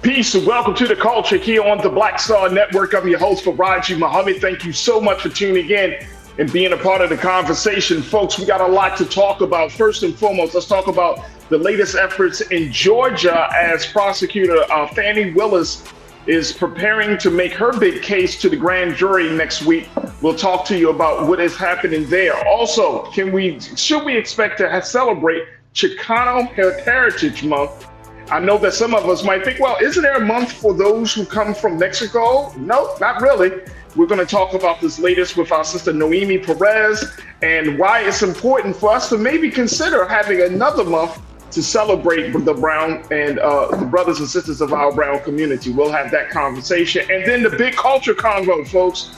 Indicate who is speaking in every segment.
Speaker 1: Peace and welcome to the culture here on the Black Star Network. I'm your host, Farajii. Thank you so much for tuning in and being a part of the conversation. Folks, we got a lot to talk about. First and foremost, let's talk about the latest efforts in Georgia as prosecutor Fani Willis is preparing to make her big case to the grand jury next week. We'll talk to you about what is happening there. Also, should we expect to celebrate Chicano Heritage Month? I know that some of us might think, well, isn't there a month for those who come from Mexico? No, not really. We're going to talk about this latest with our sister Noemi Perez and why it's important for us to maybe consider having another month to celebrate the brown and the brothers and sisters of our brown community. We'll have that conversation. And then the big culture convo, folks.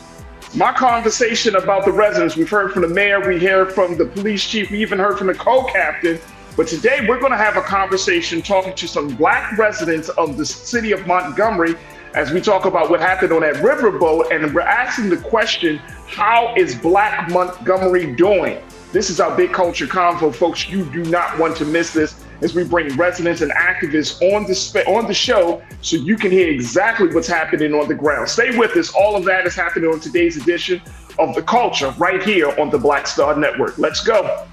Speaker 1: My conversation about the residents. We've heard from the mayor, we heard from the police chief, we even heard from the co-captain. But today we're going to have a conversation talking to some Black residents of the city of Montgomery as we talk about what happened on that riverboat. And we're asking the question, how is Black Montgomery doing? This is our big culture convo, folks. You do not want to miss this as we bring residents and activists on the show so you can hear exactly what's happening on the ground. Stay with us. All of that is happening on today's edition of The Culture right here on the Black Star Network. Let's go.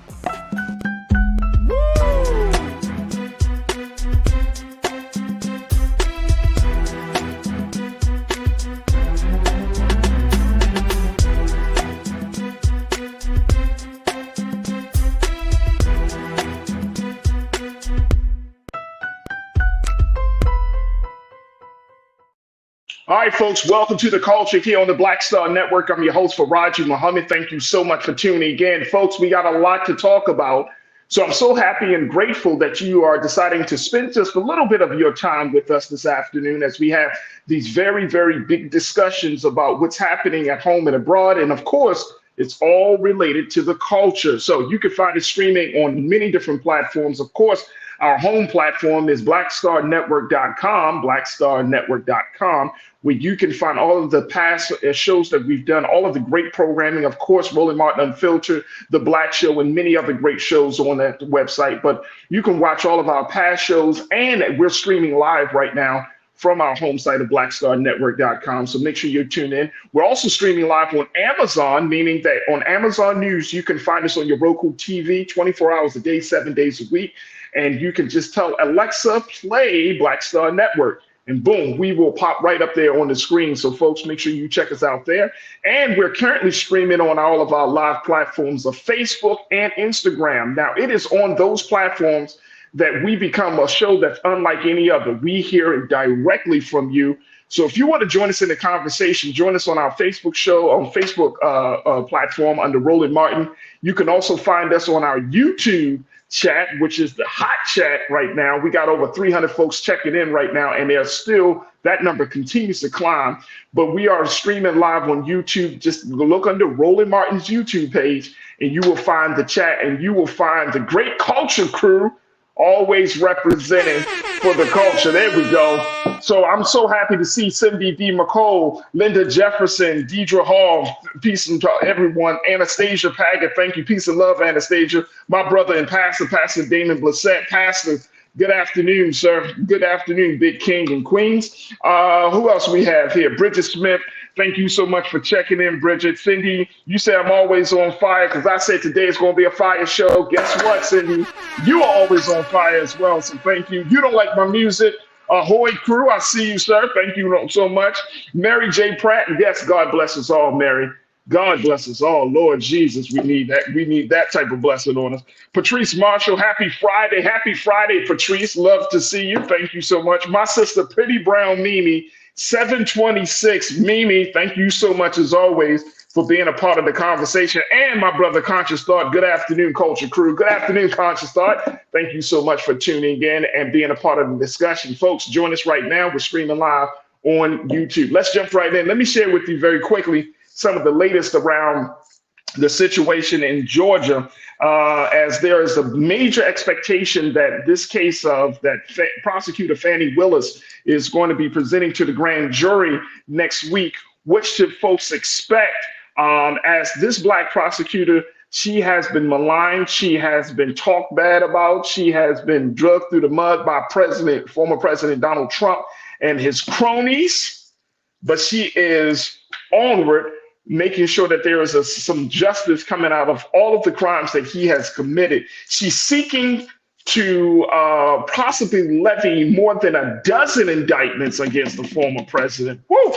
Speaker 1: All right, folks, welcome to The Culture here on the Black Star Network. I'm your host, Farajii. Thank you so much for tuning in. Folks, we got a lot to talk about. So I'm so happy and grateful that you are deciding to spend just a little bit of your time with us this afternoon as we have these very, very big discussions about what's happening at home and abroad. And of course, it's all related to the culture. So you can find it streaming on many different platforms. Of course, our home platform is blackstarnetwork.com, where you can find all of the past shows that we've done, all of the great programming, of course, Roland Martin Unfiltered, The Black Show, and many other great shows on that website. But you can watch all of our past shows, and we're streaming live right now from our home site of blackstarnetwork.com. So make sure you tune in. We're also streaming live on Amazon, meaning that on Amazon News, you can find us on your Roku TV 24 hours a day, 7 days a week. And you can just tell Alexa, play Black Star Network. And boom, we will pop right up there on the screen. So folks, make sure you check us out there. And we're currently streaming on all of our live platforms of Facebook and Instagram. Now, it is on those platforms that we become a show that's unlike any other. We hear it directly from you. So if you want to join us in the conversation, join us on our Facebook show, on Facebook platform under Roland Martin. You can also find us on our YouTube chat, which is the hot chat right now. We got over 300 folks checking in right now, and that number continues to climb. But we are streaming live on YouTube. Just look under Roland Martin's YouTube page, and you will find the chat, and you will find the great culture crew always representing for the culture. There we go. So I'm so happy to see Cindy D. McCall, Linda Jefferson, Deidre Hall, peace and to everyone. Anastasia Paget, thank you. Peace and love, Anastasia. My brother and Pastor Damon Blissett. Pastor, good afternoon, sir. Good afternoon, big king and queens. Who else we have here? Bridget Smith. Thank you so much for checking in, Bridget. Cindy, you say I'm always on fire because I said today it's going to be a fire show. Guess what, Cindy? You are always on fire as well, so thank you. You don't like my music. Ahoy crew, I see you, sir. Thank you so much. Mary J. Pratt, and yes, God bless us all, Mary. God bless us all. Lord Jesus, we need that. We need that type of blessing on us. Patrice Marshall, happy Friday. Happy Friday, Patrice. Love to see you. Thank you so much. My sister, Pretty Brown Mimi, 726. Mimi, thank you so much as always for being a part of the conversation. And my brother, Conscious Thought. Good afternoon, Culture Crew. Good afternoon, Conscious Thought. Thank you so much for tuning in and being a part of the discussion. Folks, join us right now. We're streaming live on YouTube. Let's jump right in. Let me share with you very quickly some of the latest around the situation in Georgia, as there is a major expectation that this case of that prosecutor Fani Willis is going to be presenting to the grand jury next week. What should folks expect? As this Black prosecutor, she has been maligned, she has been talked bad about, she has been drugged through the mud by former President Donald Trump, and his cronies, but she is onward, making sure that there is some justice coming out of all of the crimes that he has committed. She's seeking to possibly levy more than a dozen indictments against the former president. Woo!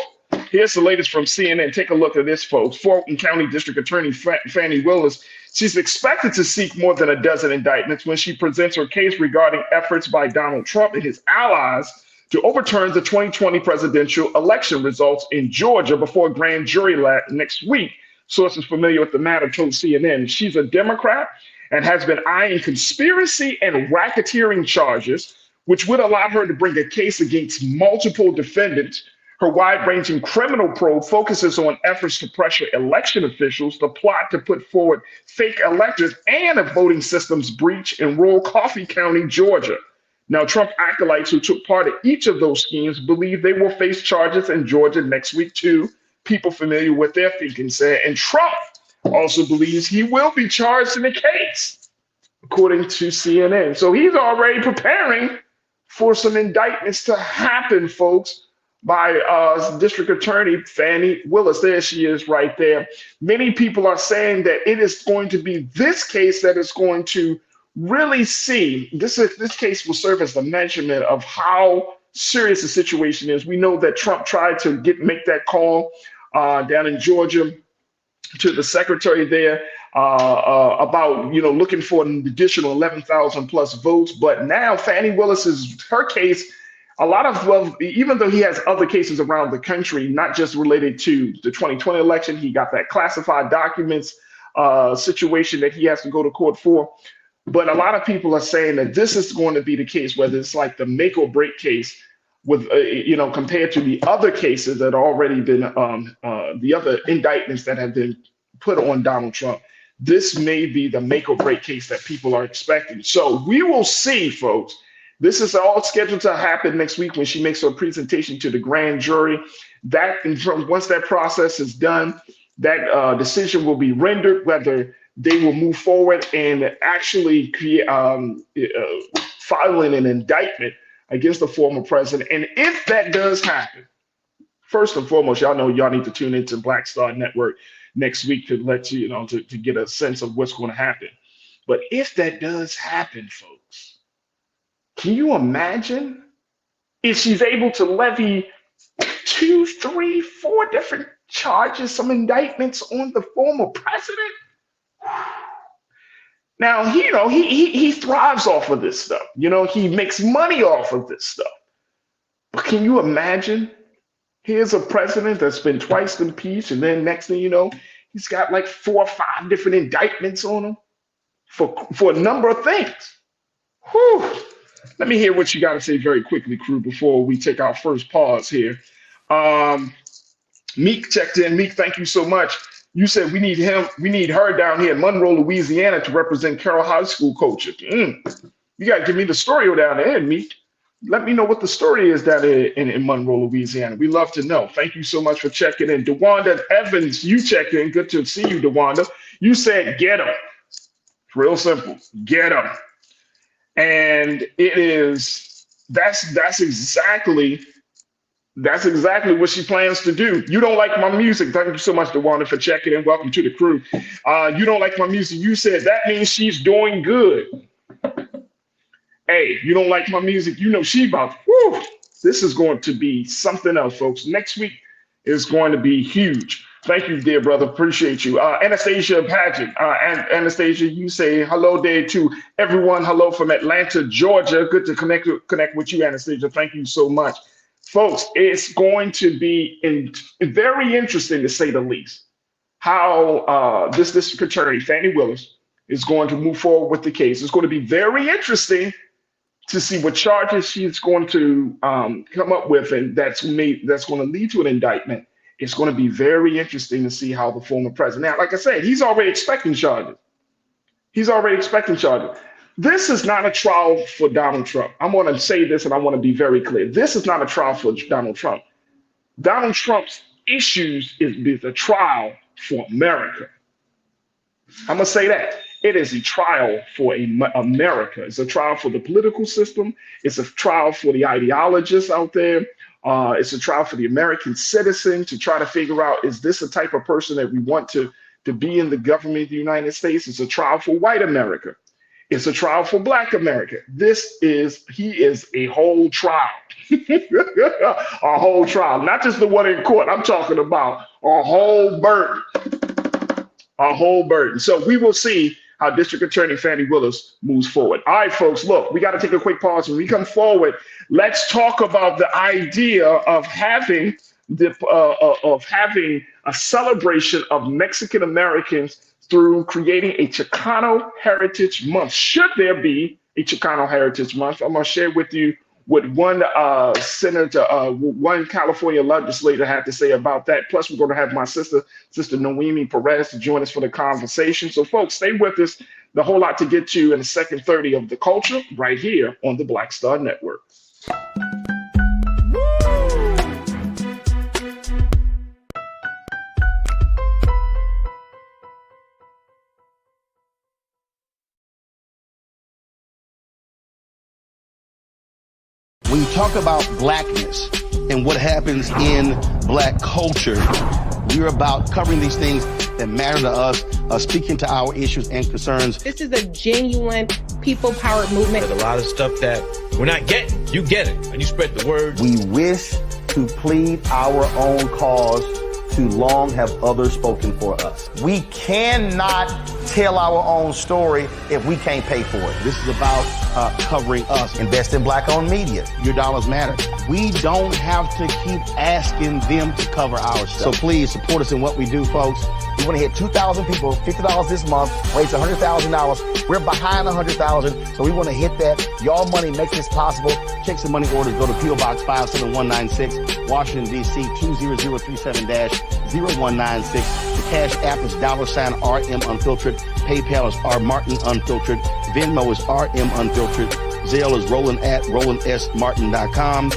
Speaker 1: Here's the latest from CNN. Take a look at this, folks. Fulton County District Attorney Fani Willis, she's expected to seek more than a dozen indictments when she presents her case regarding efforts by Donald Trump and his allies to overturn the 2020 presidential election results in Georgia before a grand jury next week. Sources familiar with the matter told CNN she's a Democrat and has been eyeing conspiracy and racketeering charges, which would allow her to bring a case against multiple defendants. Her wide-ranging criminal probe focuses on efforts to pressure election officials to plot to put forward fake electors and a voting systems breach in rural Coffee County, Georgia. Now, Trump acolytes who took part in each of those schemes believe they will face charges in Georgia next week, too. People familiar with their thinking said, and Trump also believes he will be charged in the case, according to CNN. So he's already preparing for some indictments to happen, folks, by District Attorney Fani Willis. There she is right there. Many people are saying that it is going to be this case that is going to really see, this case will serve as the measurement of how serious the situation is. We know that Trump tried to make that call down in Georgia to the secretary there about, looking for an additional 11,000 plus votes. But now Fani Willis her case, even though he has other cases around the country, not just related to the 2020 election, he got that classified documents situation that he has to go to court for. But a lot of people are saying that this is going to be the case, whether it's like the make or break case with, compared to the other cases that already been, the other indictments that have been put on Donald Trump. This may be the make or break case that people are expecting. So we will see, folks. This is all scheduled to happen next week when she makes her presentation to the grand jury. Once that process is done, that decision will be rendered, whether they will move forward and actually filing an indictment against the former president. And if that does happen, first and foremost, y'all know y'all need to tune into Black Star Network next week to let you know to get a sense of what's going to happen. But if that does happen, folks, can you imagine if she's able to levy 2, 3, 4 different charges, some indictments on the former president? Now, he thrives off of this stuff. He makes money off of this stuff. But can you imagine? Here's a president that's been twice impeached, and then next thing you know, he's got like 4 or 5 different indictments on him for a number of things. Whew. Let me hear what you got to say very quickly, crew, before we take our first pause here. Meek checked in. Meek, thank you so much. You said we need her down here in Monroe, Louisiana to represent Carroll High School coaches. You got to give me the story down there, Meek. Let me know what the story is down there in Monroe, Louisiana. We love to know. Thank you so much for checking in. DeWanda Evans, you checked in. Good to see you, DeWanda. You said get them. Real simple. Get them. And that's exactly what she plans to do. You don't like my music. Thank you so much, DeWanda, for checking in. Welcome to the crew. You don't like my music. You said that means she's doing good. Hey, you don't like my music. She about, whew, this is going to be something else, folks. Next week is going to be huge. Thank you, dear brother. Appreciate you. Anastasia Paget. Anastasia, you say hello there to everyone. Hello from Atlanta, Georgia. Good to connect with you, Anastasia. Thank you so much. Folks, it's going to be very interesting, to say the least, how this district attorney, Fani Willis, is going to move forward with the case. It's going to be very interesting to see what charges she's going to come up with, and that's going to lead to an indictment. It's going to be very interesting to see how the former president. Now, like I said, he's already expecting charges. This is not a trial for Donald Trump. I'm going to say this, and I want to be very clear. This is not a trial for Donald Trump. Donald Trump's issues is a trial for America. I'm going to say that. It is a trial for America. It's a trial for the political system. It's a trial for the ideologists out there. It's a trial for the American citizen to try to figure out, is this the type of person that we want to be in the government of the United States? It's a trial for white America. It's a trial for Black America. He is a whole trial. A whole trial, not just the one in court. I'm talking about a whole burden. A whole burden. So we will see how District Attorney Fannie Willis moves forward. All right, folks, look, we got to take a quick pause. When we come forward, let's talk about the idea of having a celebration of Mexican Americans through creating a Chicano Heritage Month. Should there be a Chicano Heritage Month? I'm going to share with you what one senator, one California legislator had to say about that. Plus, we're going to have my sister Noemi Perez, to join us for the conversation. So, folks, stay with us. The whole lot to get to in the second 30 of The Culture right here on the Black Star Network.
Speaker 2: When you talk about blackness and what happens in Black culture, we're about covering these things that matter to us, speaking to our issues and concerns.
Speaker 3: This is a genuine people-powered movement.
Speaker 4: There's a lot of stuff that we're not getting. You get it, and you spread the word.
Speaker 2: We wish to plead our own cause. Too long have others spoken for us. We cannot tell our own story if we can't pay for it. This is about covering us. Invest in Black-owned media. Your dollars matter. We don't have to keep asking them to cover our stuff. So please support us in what we do, folks. We want to hit 2,000 people, $50 this month, raise $100,000. We're behind 100,000, so we want to hit that. Y'all money makes this possible. Checks and money orders go to P.O. Box 57196, Washington, D.C. 20037-0196. The Cash App is $RM Unfiltered. PayPal is R Martin Unfiltered. Venmo is RM Unfiltered. Zelle is Roland at RolandSMartin.com.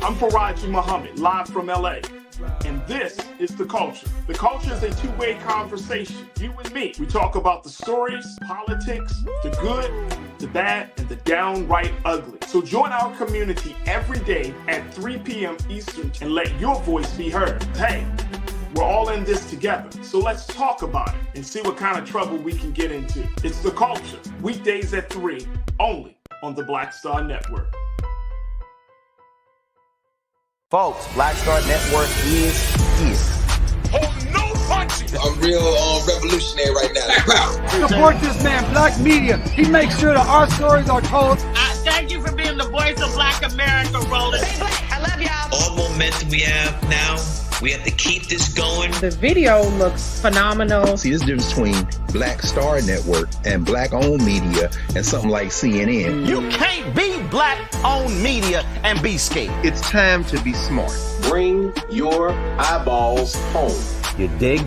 Speaker 1: I'm Farajii Muhammad, live from LA. And this is The Culture. The Culture is a two-way conversation. You and me. We talk about the stories, politics, the good, the bad, and the downright ugly. So join our community every day at 3 p.m. Eastern and let your voice be heard. Hey, we're all in this together. So let's talk about it and see what kind of trouble we can get into. It's The Culture. Weekdays at 3, only on the Black Star Network.
Speaker 2: Folks, Black Star Network is here.
Speaker 4: Oh, no punches!
Speaker 5: I'm real revolutionary right now.
Speaker 6: Support this man, Black Media. He makes sure that our stories are told.
Speaker 7: Thank you for being the voice of Black America, Roland.
Speaker 8: Stay black. I love y'all.
Speaker 7: All momentum we have now, we have to keep this going.
Speaker 3: The video looks phenomenal.
Speaker 9: See, there's a difference between Black Star Network and Black-owned media and something like CNN.
Speaker 2: You can't be Black-owned media and be scared.
Speaker 9: It's time to be smart.
Speaker 5: Bring your eyeballs home.
Speaker 2: You dig?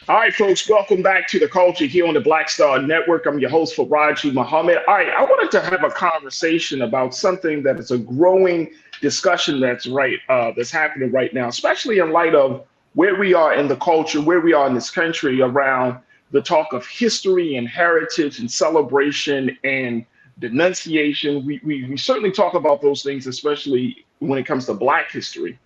Speaker 1: All right, folks, welcome back to The Culture here on the Black Star Network. I'm your host, Farajii Muhammad. All right, I wanted to have a conversation about something that is a growing discussion that's happening right now, especially in light of where we are in the culture, where we are in this country around the talk of history and heritage and celebration and denunciation. We certainly talk about those things, especially when it comes to Black history.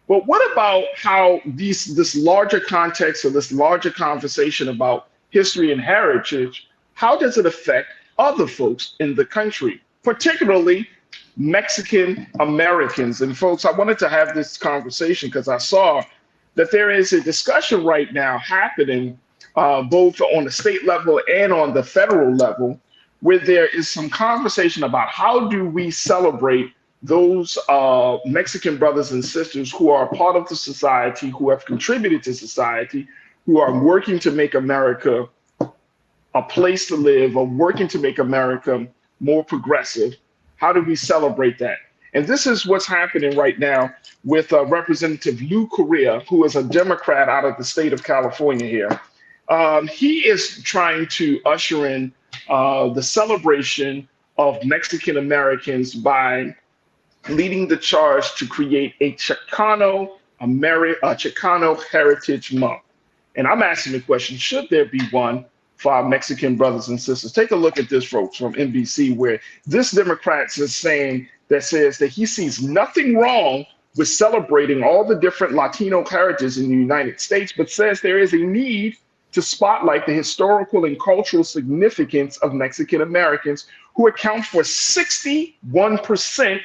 Speaker 1: But what about how this larger context or this larger conversation about history and heritage, how does it affect other folks in the country, particularly Mexican Americans? And folks, I wanted to have this conversation because I saw that there is a discussion right now happening both on the state level and on the federal level where there is some conversation about how do we celebrate those Mexican brothers and sisters who are a part of the society, who have contributed to society, who are working to make America a place to live, or working to make America more progressive. How do we celebrate that? And this is what's happening right now with Representative Lou Correa, who is a Democrat out of the state of California here. He is trying to usher in the celebration of Mexican Americans by leading the charge to create a Chicano Heritage Month. And I'm asking the question, should there be one for our Mexican brothers and sisters? Take a look at this, folks, from NBC, where this Democrat is saying that says that he sees nothing wrong with celebrating all the different Latino heritages in the United States, but says there is a need to spotlight the historical and cultural significance of Mexican Americans, who account for 61%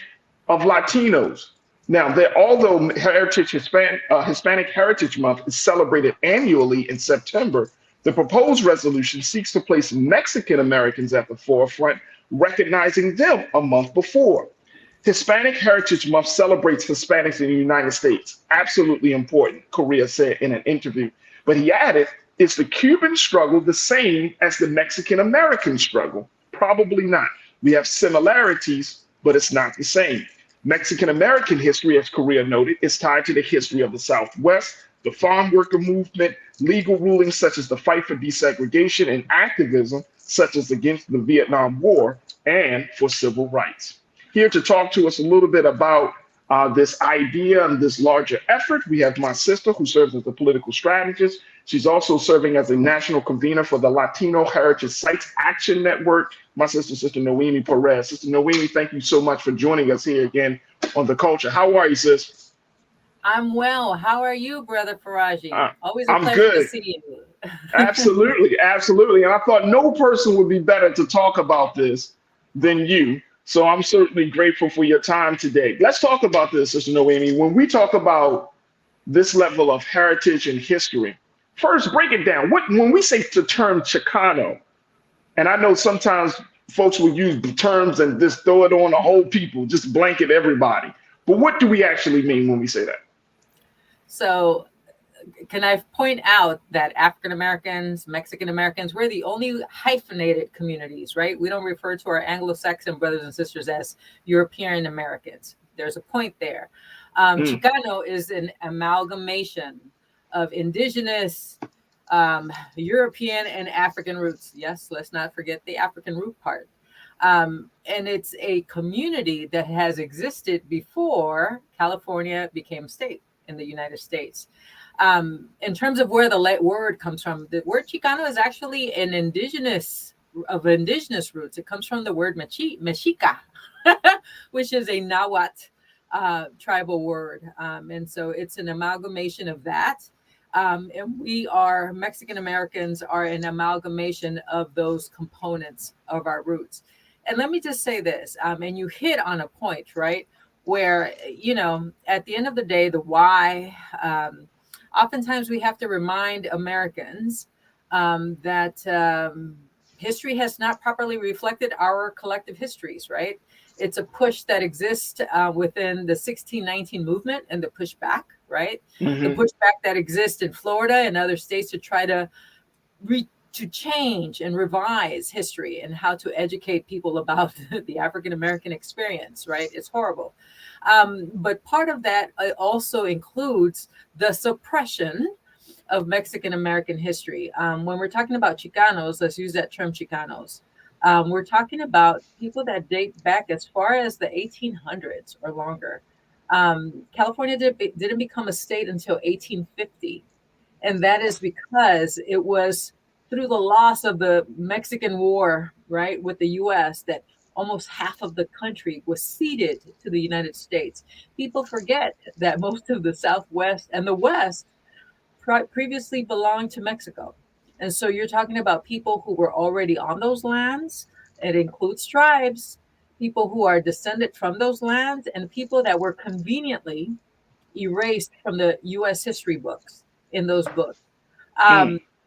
Speaker 1: of Latinos. Now, although Hispanic Heritage Month is celebrated annually in September, the proposed resolution seeks to place Mexican Americans at the forefront, recognizing them a month before. Hispanic Heritage Month celebrates Hispanics in the United States. Absolutely important, Correa said in an interview. But he added, is the Cuban struggle the same as the Mexican American struggle? Probably not. We have similarities, but it's not the same. Mexican American history, as Correa noted, is tied to the history of the Southwest, the farm worker movement, legal rulings such as the fight for desegregation, and activism such as against the Vietnam War and for civil rights. Here to talk to us a little bit about this idea and this larger effort, we have my sister, who serves as a political strategist. She's also serving as a national convener for the Latino Heritage Sites Action Network. My Sister Noemi Perez. Sister Noemi, thank you so much for joining us here again on The Culture. How are you, sis?
Speaker 8: I'm well. How are you, Brother Farajii? Always a
Speaker 1: I'm
Speaker 8: pleasure
Speaker 1: good.
Speaker 8: to see you.
Speaker 1: Absolutely, absolutely. And I thought no person would be better to talk about this than you. So I'm certainly grateful for your time today. Let's talk about this, Sister Noemi. When we talk about this level of heritage and history, first, break it down. When we say the term Chicano, and I know sometimes folks will use the terms and just throw it on the whole people, just blanket everybody. But what do we actually mean when we say that?
Speaker 8: So can I point out that African Americans, Mexican Americans, we're the only hyphenated communities, right? We don't refer to our Anglo-Saxon brothers and sisters as European Americans. There's a point there. Chicano is an amalgamation of indigenous, European, and African roots. Yes, let's not forget the African root part. And it's a community that has existed before California became a state in the United States. In terms of where the word comes from, the word Chicano is actually an indigenous roots. It comes from the word Mexica, which is a Nahuatl tribal word. And so it's an amalgamation of that. And Mexican Americans are an amalgamation of those components of our roots. And let me just say this, and you hit on a point, right? Where, at the end of the day, the why, oftentimes we have to remind Americans that history has not properly reflected our collective histories, right? It's a push that exists within the 1619 movement and the pushback, right? Mm-hmm. The pushback that exists in Florida and other states to try to change and revise history and how to educate people about the African-American experience, right? It's horrible. But part of that also includes the suppression of Mexican-American history. When we're talking about Chicanos, let's use that term Chicanos. We're talking about people that date back as far as the 1800s or longer. California didn't become a state until 1850. And that is because it was through the loss of the Mexican War, right, with the U.S., that almost half of the country was ceded to the United States. People forget that most of the Southwest and the West previously belonged to Mexico. And so you're talking about people who were already on those lands. It includes tribes, people who are descended from those lands, and people that were conveniently erased from the U.S. history books in those books.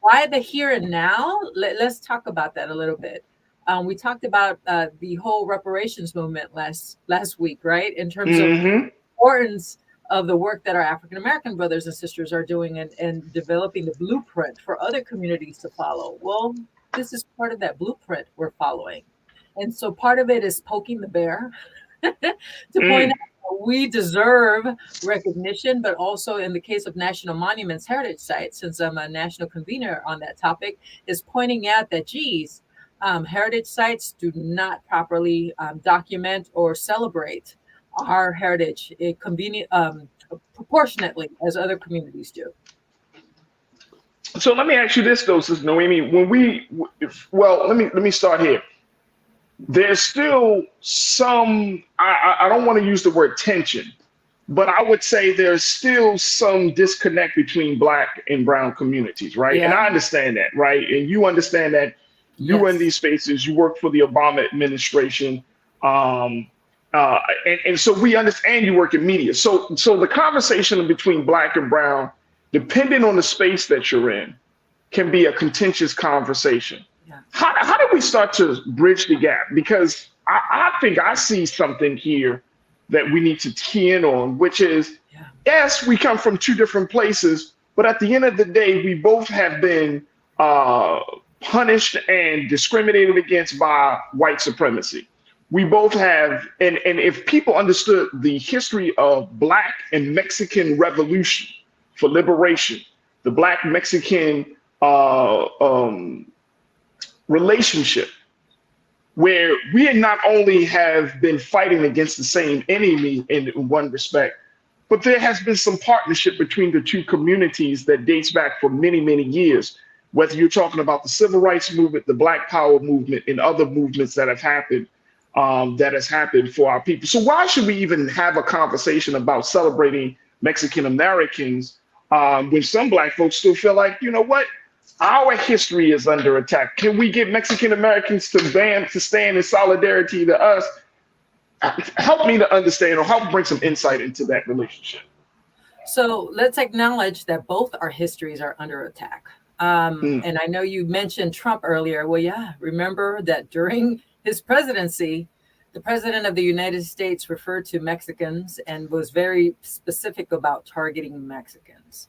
Speaker 8: Why the here and now? Let's talk about that a little bit. We talked about the whole reparations movement last week, right? In terms of
Speaker 1: Mm-hmm.
Speaker 8: the importance of the work that our African American brothers and sisters are doing and developing the blueprint for other communities to follow. Well, this is part of that blueprint we're following. And so part of it is poking the bear to point out we deserve recognition, but also in the case of national monuments, heritage sites, since I'm a national convener on that topic, is pointing out that, geez, heritage sites do not properly document or celebrate our heritage proportionately as other communities do.
Speaker 1: So let me ask you this, though, Sister Noemi. Let me start here. There's still some, I don't want to use the word tension, but I would say there's still some disconnect between Black and brown communities, right?
Speaker 8: Yeah.
Speaker 1: And I understand that, right? And you understand that you were in these spaces, you worked for the Obama administration, and so we understand you work in media. So the conversation between Black and brown, depending on the space that you're in, can be a contentious conversation. Yeah. How do we start to bridge the gap? Because I think I see something here that we need to key in on, which is, yes, we come from two different places, but at the end of the day, we both have been punished and discriminated against by white supremacy. We both have, and if people understood the history of Black and Mexican revolution for liberation, the Black-Mexican relationship, where we not only have been fighting against the same enemy in one respect, but there has been some partnership between the two communities that dates back for many, many years, whether you're talking about the civil rights movement, the Black Power movement, and other movements that have happened, for our people. So why should we even have a conversation about celebrating Mexican Americans when some Black folks still feel like, you know what, our history is under attack? Can we get Mexican Americans to stand in solidarity to us? Help me to understand, or help bring some insight into that relationship.
Speaker 8: So let's acknowledge that both our histories are under attack. And I know you mentioned Trump earlier. Well, yeah, remember that during his presidency, the president of the United States referred to Mexicans and was very specific about targeting Mexicans.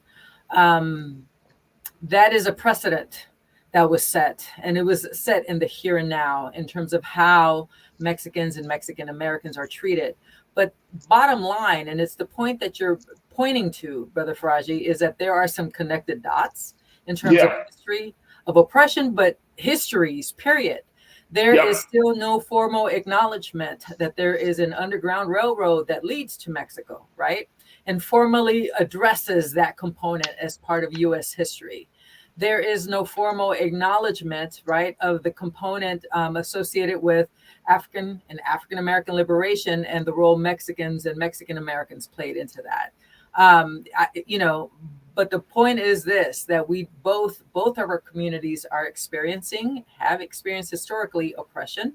Speaker 8: That is a precedent that was set, and it was set in the here and now in terms of how Mexicans and Mexican Americans are treated. But bottom line, and it's the point that you're pointing to, Brother Farajii, is that there are some connected dots in terms of history of oppression, but histories, period. There is still no formal acknowledgement that there is an underground railroad that leads to Mexico, right? And formally addresses that component as part of U.S. history. There is no formal acknowledgement, right, of the component associated with African and African American liberation and the role Mexicans and Mexican Americans played into that. But the point is this, that we both of our communities have experienced historically oppression,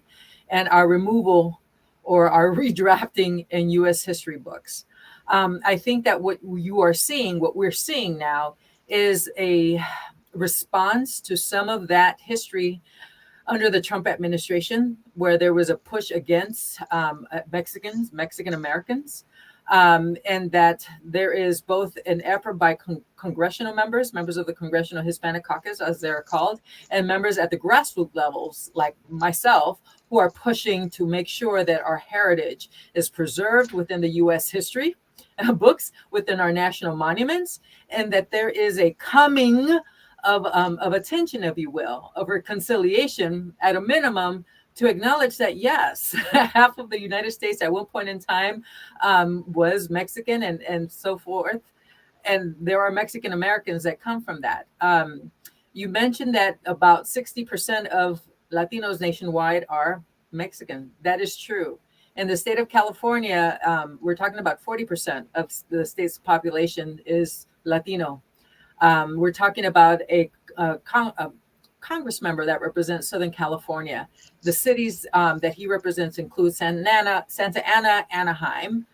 Speaker 8: and our removal or our redrafting in U.S. history books. I think that what we're seeing now is a response to some of that history under the Trump administration, where there was a push against Mexican Americans. And that there is both an effort by congressional members of the Congressional Hispanic Caucus, as they're called, and members at the grassroots levels, like myself, who are pushing to make sure that our heritage is preserved within the U.S. history books, within our national monuments, and that there is a coming of attention, if you will, of reconciliation at a minimum, to acknowledge that, yes, half of the United States at one point in time was Mexican and so forth. And there are Mexican Americans that come from that. You mentioned that about 60% of Latinos nationwide are Mexican. That is true. In the state of California, we're talking about 40% of the state's population is Latino. We're talking about a Congress member that represents Southern California. The cities that he represents include Santa Ana, Anaheim.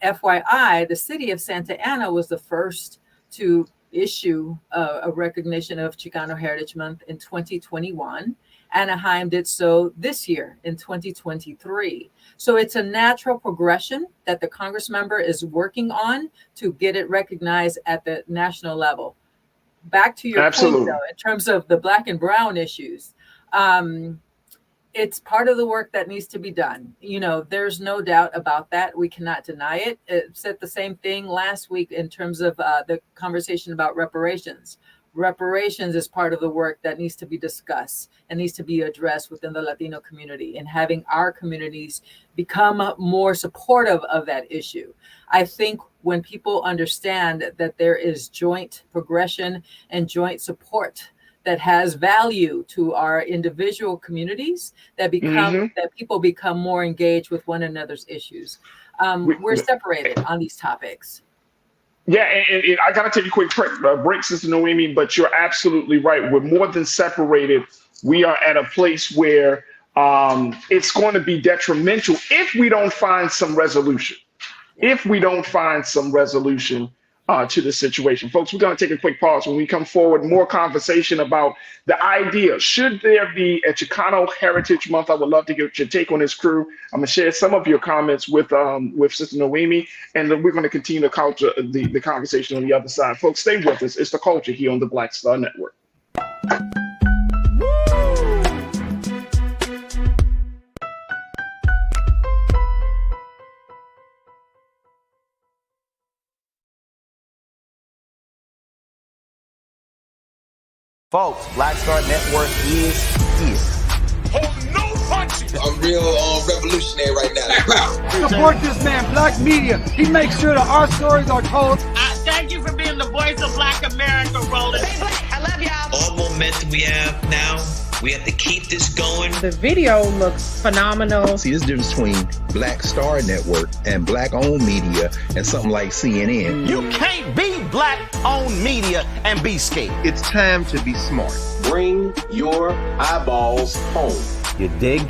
Speaker 8: FYI, the city of Santa Ana was the first to issue a recognition of Chicano Heritage Month in 2021 Anaheim did so this year in 2023. So it's a natural progression that the Congress member is working on to get it recognized at the national level. Back to your point, though, in terms of the Black and brown issues, it's part of the work that needs to be done. You know, there's no doubt about that. We cannot deny it. It said the same thing last week in terms of the conversation about reparations. Reparations is part of the work that needs to be discussed and needs to be addressed within the Latino community, and having our communities become more supportive of that issue. I think when people understand that there is joint progression and joint support that has value to our individual communities, that people become more engaged with one another's issues. We're separated on these topics.
Speaker 1: Yeah, and I got to take a quick break, Sister Noemi, but you're absolutely right. We're more than separated. We are at a place where it's going to be detrimental if we don't find some resolution. If we don't find some resolution to the situation. Folks, we're going to take a quick pause. When we come forward, more conversation about the idea. Should there be a Chicano Heritage Month? I would love to get your take on this, crew. I'm going to share some of your comments with Sister Noemi, and then we're going to continue the conversation on the other side. Folks, stay with us. It's The Culture here on the Black Star Network.
Speaker 2: Folks, Black Star Network is here.
Speaker 5: Hold no punches. I'm real revolutionary right now.
Speaker 6: Support this man, Black Media. He makes sure that our stories are told.
Speaker 10: Thank you for being the voice of Black America, Roland.
Speaker 3: I love y'all.
Speaker 7: All momentum we have now, we have to keep this going.
Speaker 3: The video looks phenomenal.
Speaker 9: See, this difference between Black Star Network and Black-owned media and something like CNN.
Speaker 2: You can't be Black-owned media and be scared.
Speaker 11: It's time to be smart.
Speaker 5: Bring your eyeballs home.
Speaker 2: You dig?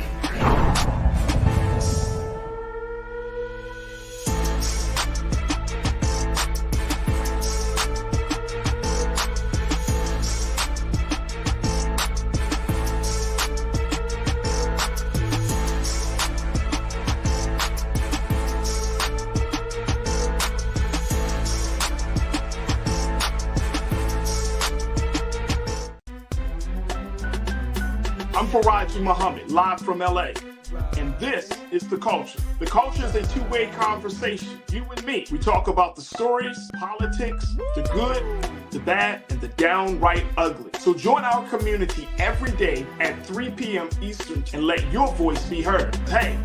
Speaker 1: I'm Farajii Muhammad, live from LA. And this is The Culture. The Culture is a two-way conversation. You and me. We talk about the stories, politics, the good, the bad, and the downright ugly. So join our community every day at 3 p.m. Eastern and let your voice be heard. Hey,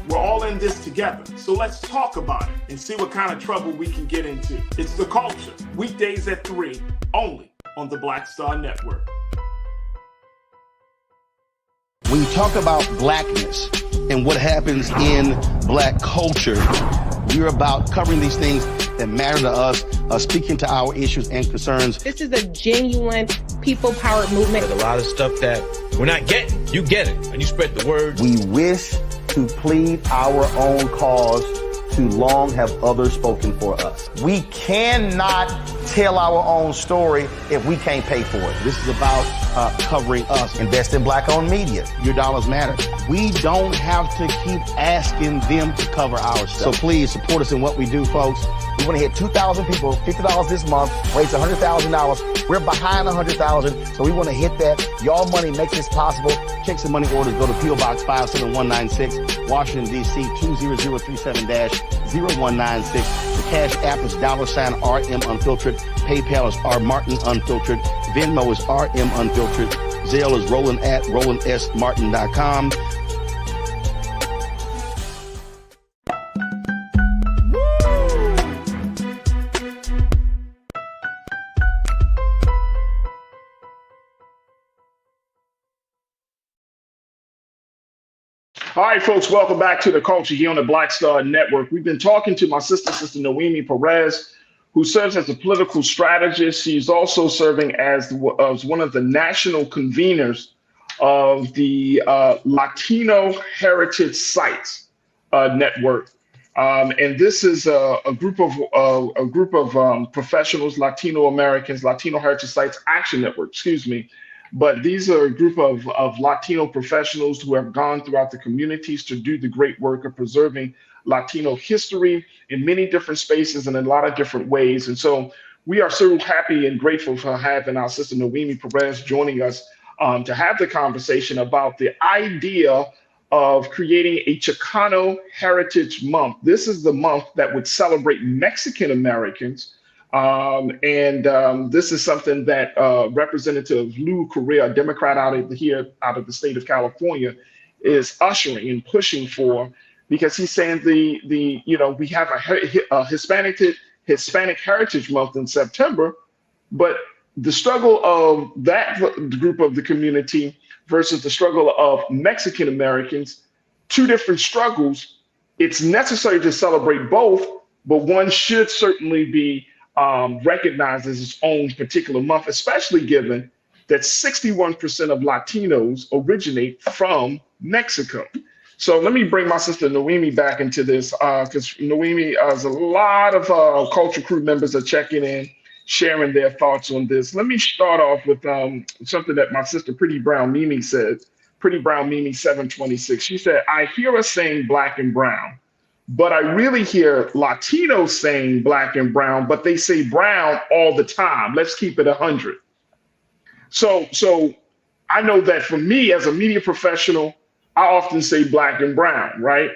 Speaker 1: we're all in this together. So let's talk about it and see what kind of trouble we can get into. It's The Culture, weekdays at 3, only on the Black Star Network.
Speaker 2: When you talk about blackness and what happens in Black culture, we're about covering these things that matter to us, speaking to our issues and concerns.
Speaker 3: This is a genuine people-powered movement.
Speaker 4: There's a lot of stuff that we're not getting. You get it, and you spread the word.
Speaker 2: We wish to plead our own cause. Too long have others spoken for us. We cannot tell our own story if we can't pay for it. This is about covering us. Invest in Black-owned media. Your dollars matter. We don't have to keep asking them to cover our stuff. So please support us in what we do, folks. We want to hit 2,000 people, $50 this month, raise $100,000. We're behind 100,000, so we want to hit that. Y'all money makes this possible. Check some money orders. Go to P.O. Box 57196, Washington, D.C. 20037-0196. The Cash App is $RM Unfiltered. PayPal is R Martin Unfiltered. Venmo is RM Unfiltered. Zelle is Roland at RolandSMartin.com.
Speaker 1: All right, folks, welcome back to The Culture here on the Black Star Network. We've been talking to my Sister Noemi Perez, who serves as a political strategist. She's also serving as one of the national conveners of the Latino Heritage Sites Network. And this is a group of professionals, Latino Americans, Latino Heritage Sites Action Network, but these are a group of Latino professionals who have gone throughout the communities to do the great work of preserving Latino history in many different spaces and in a lot of different ways. And so we are so happy and grateful for having our sister Noemi Perez joining us to have the conversation about the idea of creating a Chicano Heritage Month. This is the month that would celebrate Mexican Americans. This is something that Representative Lou Correa, a Democrat out of the state of California, is ushering and pushing for, because he's saying we have a Hispanic Heritage Month in September, but the struggle of that group of the community versus the struggle of Mexican Americans, two different struggles. It's necessary to celebrate both, but one should certainly be recognized as its own particular month, especially given that 61% of Latinos originate from Mexico. So let me bring my sister Noemi back into this, because Noemi, there's a lot of Culture Crew members are checking in, sharing their thoughts on this. Let me start off with something that my sister Pretty Brown Mimi said. Pretty Brown Mimi 726. She said, I hear us saying black and brown, but I really hear Latinos saying black and brown, but they say brown all the time. Let's keep it 100. So I know that for me as a media professional, I often say black and brown, right?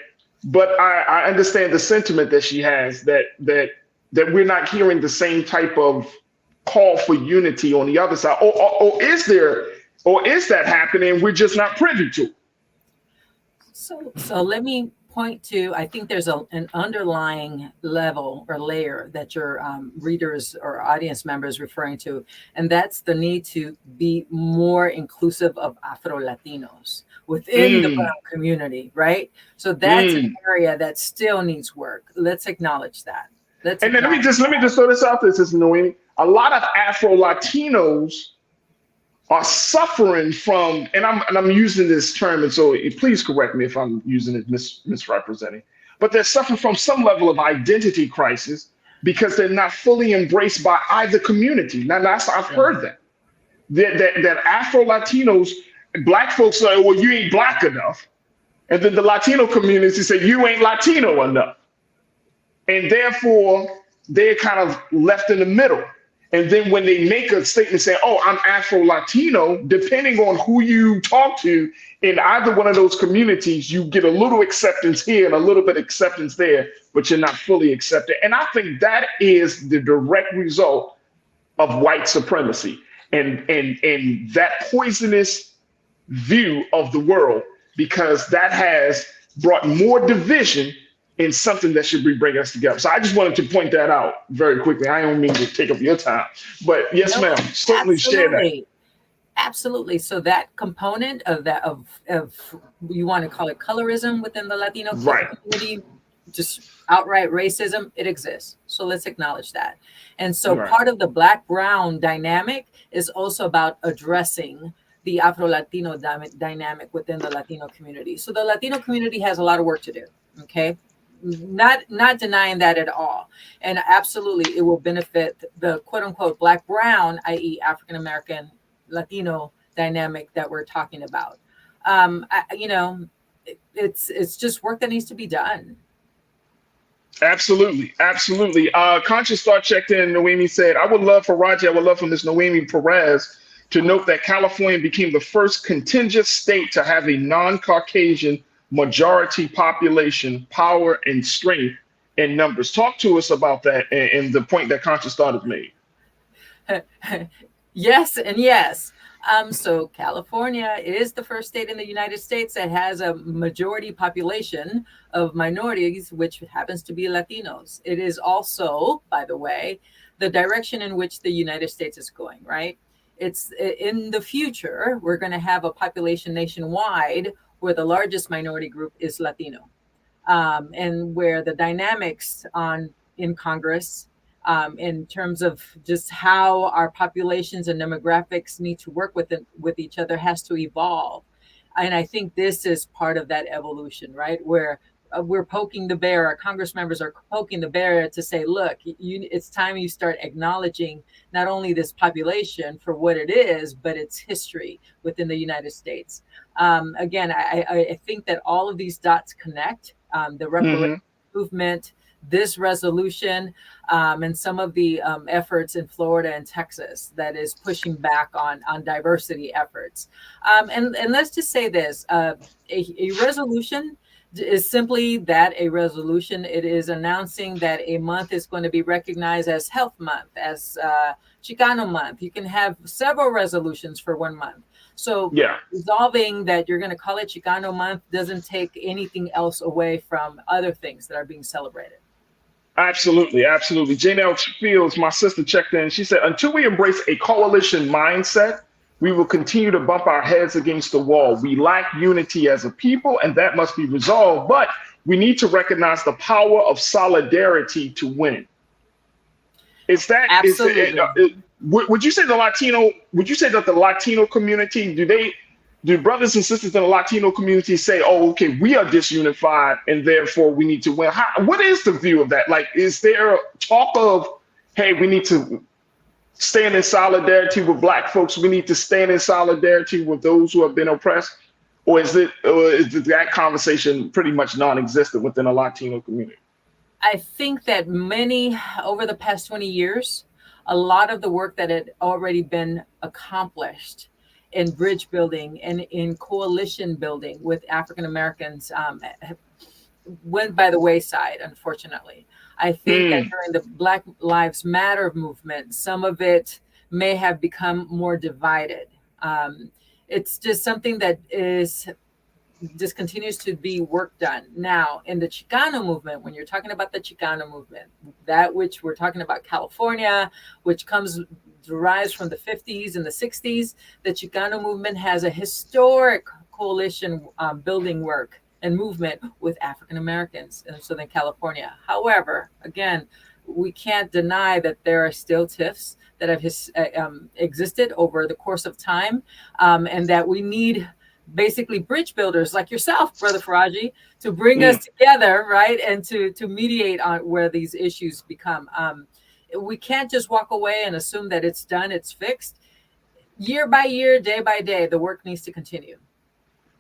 Speaker 1: But I understand the sentiment that she has, that we're not hearing the same type of call for unity on the other side. Or is that happening? We're just not privy to.
Speaker 8: So let me point to, I think there's an underlying level or layer that your readers or audience members referring to, and that's the need to be more inclusive of Afro-Latinos within the brown community, right? So that's an area that still needs work. Let's acknowledge that. Let me just throw this out there, Sister Noemi. A lot of Afro-Latinos are suffering from, and I'm using this term, and so please correct me if I'm using it misrepresenting, but they're suffering from some level of identity crisis because they're not fully embraced by either community. Now, I've heard that Afro-Latinos, black folks say, well, you ain't black enough. And then the Latino community say, you ain't Latino enough. And therefore, they're kind of left in the middle. And then when they make a statement saying, oh, I'm Afro-Latino, depending on who you talk to in either one of those communities, you get a little acceptance here and a little bit of acceptance there, but you're not fully accepted. And I think that is the direct result of white supremacy and that poisonous view of the world, because that has brought more division in something that should be bringing us together. So I just wanted to point that out very quickly. I don't mean to take up your time, but yes, ma'am, certainly share that. Absolutely. So that component of you want to call it colorism within the Latino community, just outright racism, it exists. So let's acknowledge that. And so part of the black-brown dynamic is also about addressing the Afro-Latino dynamic within the Latino community. So the Latino community has a lot of work to do, okay? Not denying that at all. And absolutely, it will benefit the quote unquote black brown, i.e. African American Latino dynamic that we're talking about. It's just work that needs to be done.
Speaker 1: Absolutely. Conscious Thought checked in. Noemi said, I would love for Ms. Noemi Perez to note that California became the first contiguous state to have a non-Caucasian majority population, power and strength in numbers. Talk to us about that and the point that Conscious Thought has made.
Speaker 8: Yes and yes. So California is the first state in the United States that has a majority population of minorities, which happens to be Latinos. It is also, by the way, the direction in which the United States is going, right? It's in the future, we're going to have a population nationwide where the largest minority group is Latino, and where the dynamics in Congress, in terms of just how our populations and demographics need to work with each other has to evolve. And I think this is part of that evolution, right? Where we're poking the bear, our Congress members are poking the bear to say, look, it's time you start acknowledging not only this population for what it is, but its history within the United States. Again, I think that all of these dots connect, the reparations movement, this resolution, and some of the efforts in Florida and Texas that is pushing back on diversity efforts. And let's just say this, a resolution is simply that, a resolution. It is announcing that a month is going to be recognized as Health Month, as Chicano Month. You can have several resolutions for 1 month. So resolving that you're going to call it Chicano Month doesn't take anything else away from other things that are being celebrated.
Speaker 1: Absolutely, absolutely. Janelle Fields, my sister, checked in. She said, until we embrace a coalition mindset, we will continue to bump our heads against the wall. We lack unity as a people, and that must be resolved. But we need to recognize the power of solidarity to win. Is that absolutely? Would you say the Latino? Would you say that the Latino community, do brothers and sisters in the Latino community say, "Oh, okay, we are disunified, and therefore we need to win"? What is the view of that? Like, is there talk of, "Hey, we need to stand in solidarity with Black folks. We need to stand in solidarity with those who have been oppressed," or is that conversation pretty much non-existent within the Latino community?
Speaker 8: I think that over the past 20 years, a lot of the work that had already been accomplished in bridge building and in coalition building with African Americans went by the wayside, unfortunately. I think that during the Black Lives Matter movement, some of it may have become more divided. It's just something that just continues to be work done. Now, in the Chicano movement, when you're talking about the Chicano movement, that which we're talking about California, which derives from the 50s and the 60s, the Chicano movement has a historic coalition building work and movement with African Americans in Southern California. However, again, we can't deny that there are still tiffs that have existed over the course of time, and that we need basically bridge builders like yourself, Brother Farajii, to bring us together, right? And to mediate on where these issues become. We can't just walk away and assume that it's done, it's fixed. Year by year, day by day, the work needs to continue.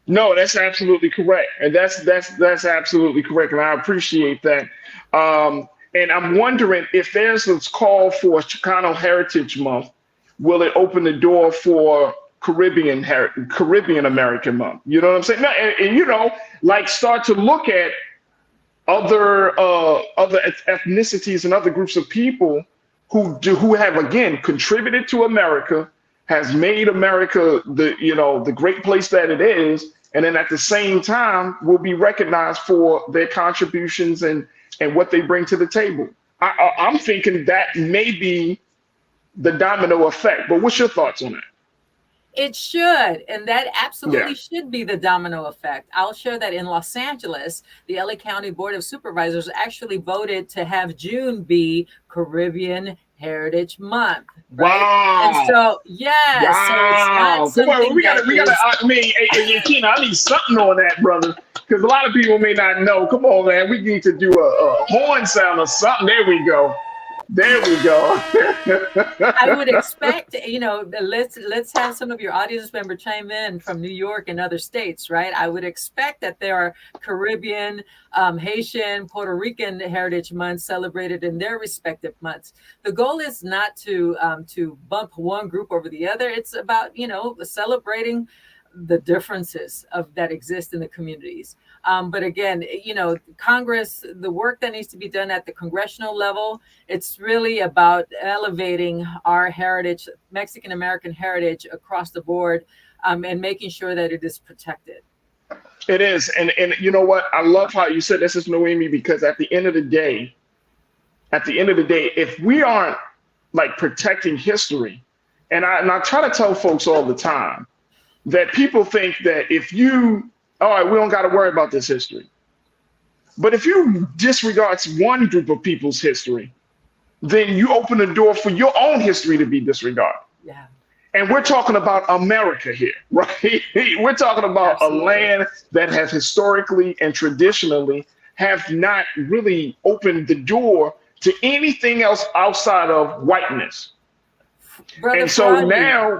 Speaker 1: No, that's absolutely correct. And that's absolutely correct. And I appreciate that. And I'm wondering if there's this call for Chicano Heritage Month, will it open the door for Caribbean American Month? You know what I'm saying? No, and like start to look at other ethnicities and other groups of people who have, again, contributed to America, has made America the great place that it is, and then at the same time will be recognized for their contributions and what they bring to the table. I'm thinking that may be the domino effect, but what's your thoughts on that?
Speaker 8: It should, and that absolutely should be the domino effect. I'll share that in Los Angeles, the LA County Board of Supervisors actually voted to have June be Caribbean Heritage Month. Right?
Speaker 1: Wow!
Speaker 8: And so,
Speaker 1: wow!
Speaker 8: So come on,
Speaker 1: we gotta. I mean, Keena, I need something on that, brother, because a lot of people may not know. Come on, man, we need to do a horn sound or something. There we go. There we go.
Speaker 8: I would expect, let's have some of your audience members chime in from New York and other states, right? I would expect that there are Caribbean, Haitian, Puerto Rican Heritage Months celebrated in their respective months. The goal is not to bump one group over the other. It's about, celebrating the differences that exist in the communities. But again, Congress, the work that needs to be done at the congressional level, it's really about elevating our heritage, Mexican American heritage across the board, and making sure that it is protected.
Speaker 1: It is. And you know what? I love how you said this is Noemi, because at the end of the day, if we aren't like protecting history, and I try to tell folks all the time that people think that all right, we don't got to worry about this history. But if you disregard one group of people's history, then you open the door for your own history to be disregarded.
Speaker 8: Yeah.
Speaker 1: And we're talking about America here, right? We're talking about a land that has historically and traditionally have not really opened the door to anything else outside of whiteness.
Speaker 8: Brother
Speaker 1: And so
Speaker 8: Farajii,
Speaker 1: now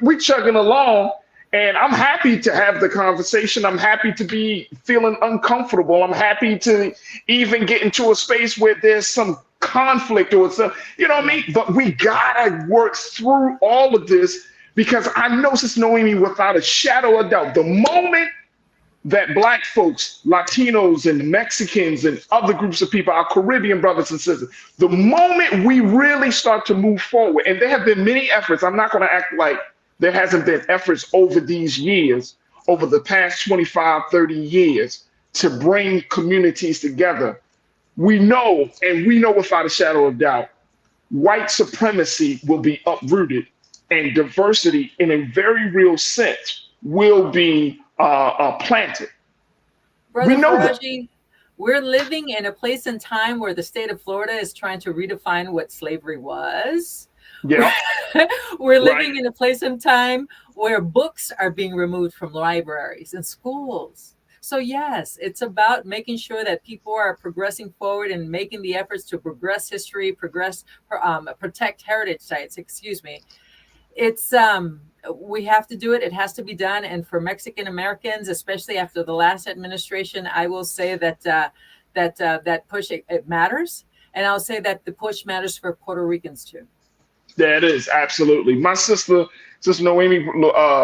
Speaker 1: we chugging along, and I'm happy to have the conversation. I'm happy to be feeling uncomfortable. I'm happy to even get into a space where there's some conflict or some, you know what I mean? But we gotta work through all of this, because I know, Sister Noemi, without a shadow of doubt, the moment that Black folks, Latinos and Mexicans and other groups of people, our Caribbean brothers and sisters, the moment we really start to move forward, and there have been many efforts, I'm not going to act like there hasn't been efforts over these years, over the past 25, 30 years, to bring communities together. We know, and we know without a shadow of doubt, white supremacy will be uprooted, and diversity in a very real sense will be planted.
Speaker 8: Brother
Speaker 1: We know
Speaker 8: Farajii, we're living in a place and time where the state of Florida is trying to redefine what slavery was.
Speaker 1: Yeah.
Speaker 8: We're living in a place and time where books are being removed from libraries and schools. So yes, it's about making sure that people are progressing forward and making the efforts to progress history, protect heritage sites, excuse me. It's we have to do it. It has to be done. And for Mexican Americans, especially after the last administration, I will say that that push, it matters. And I'll say that the push matters for Puerto Ricans too.
Speaker 1: That is absolutely. My sister Noemi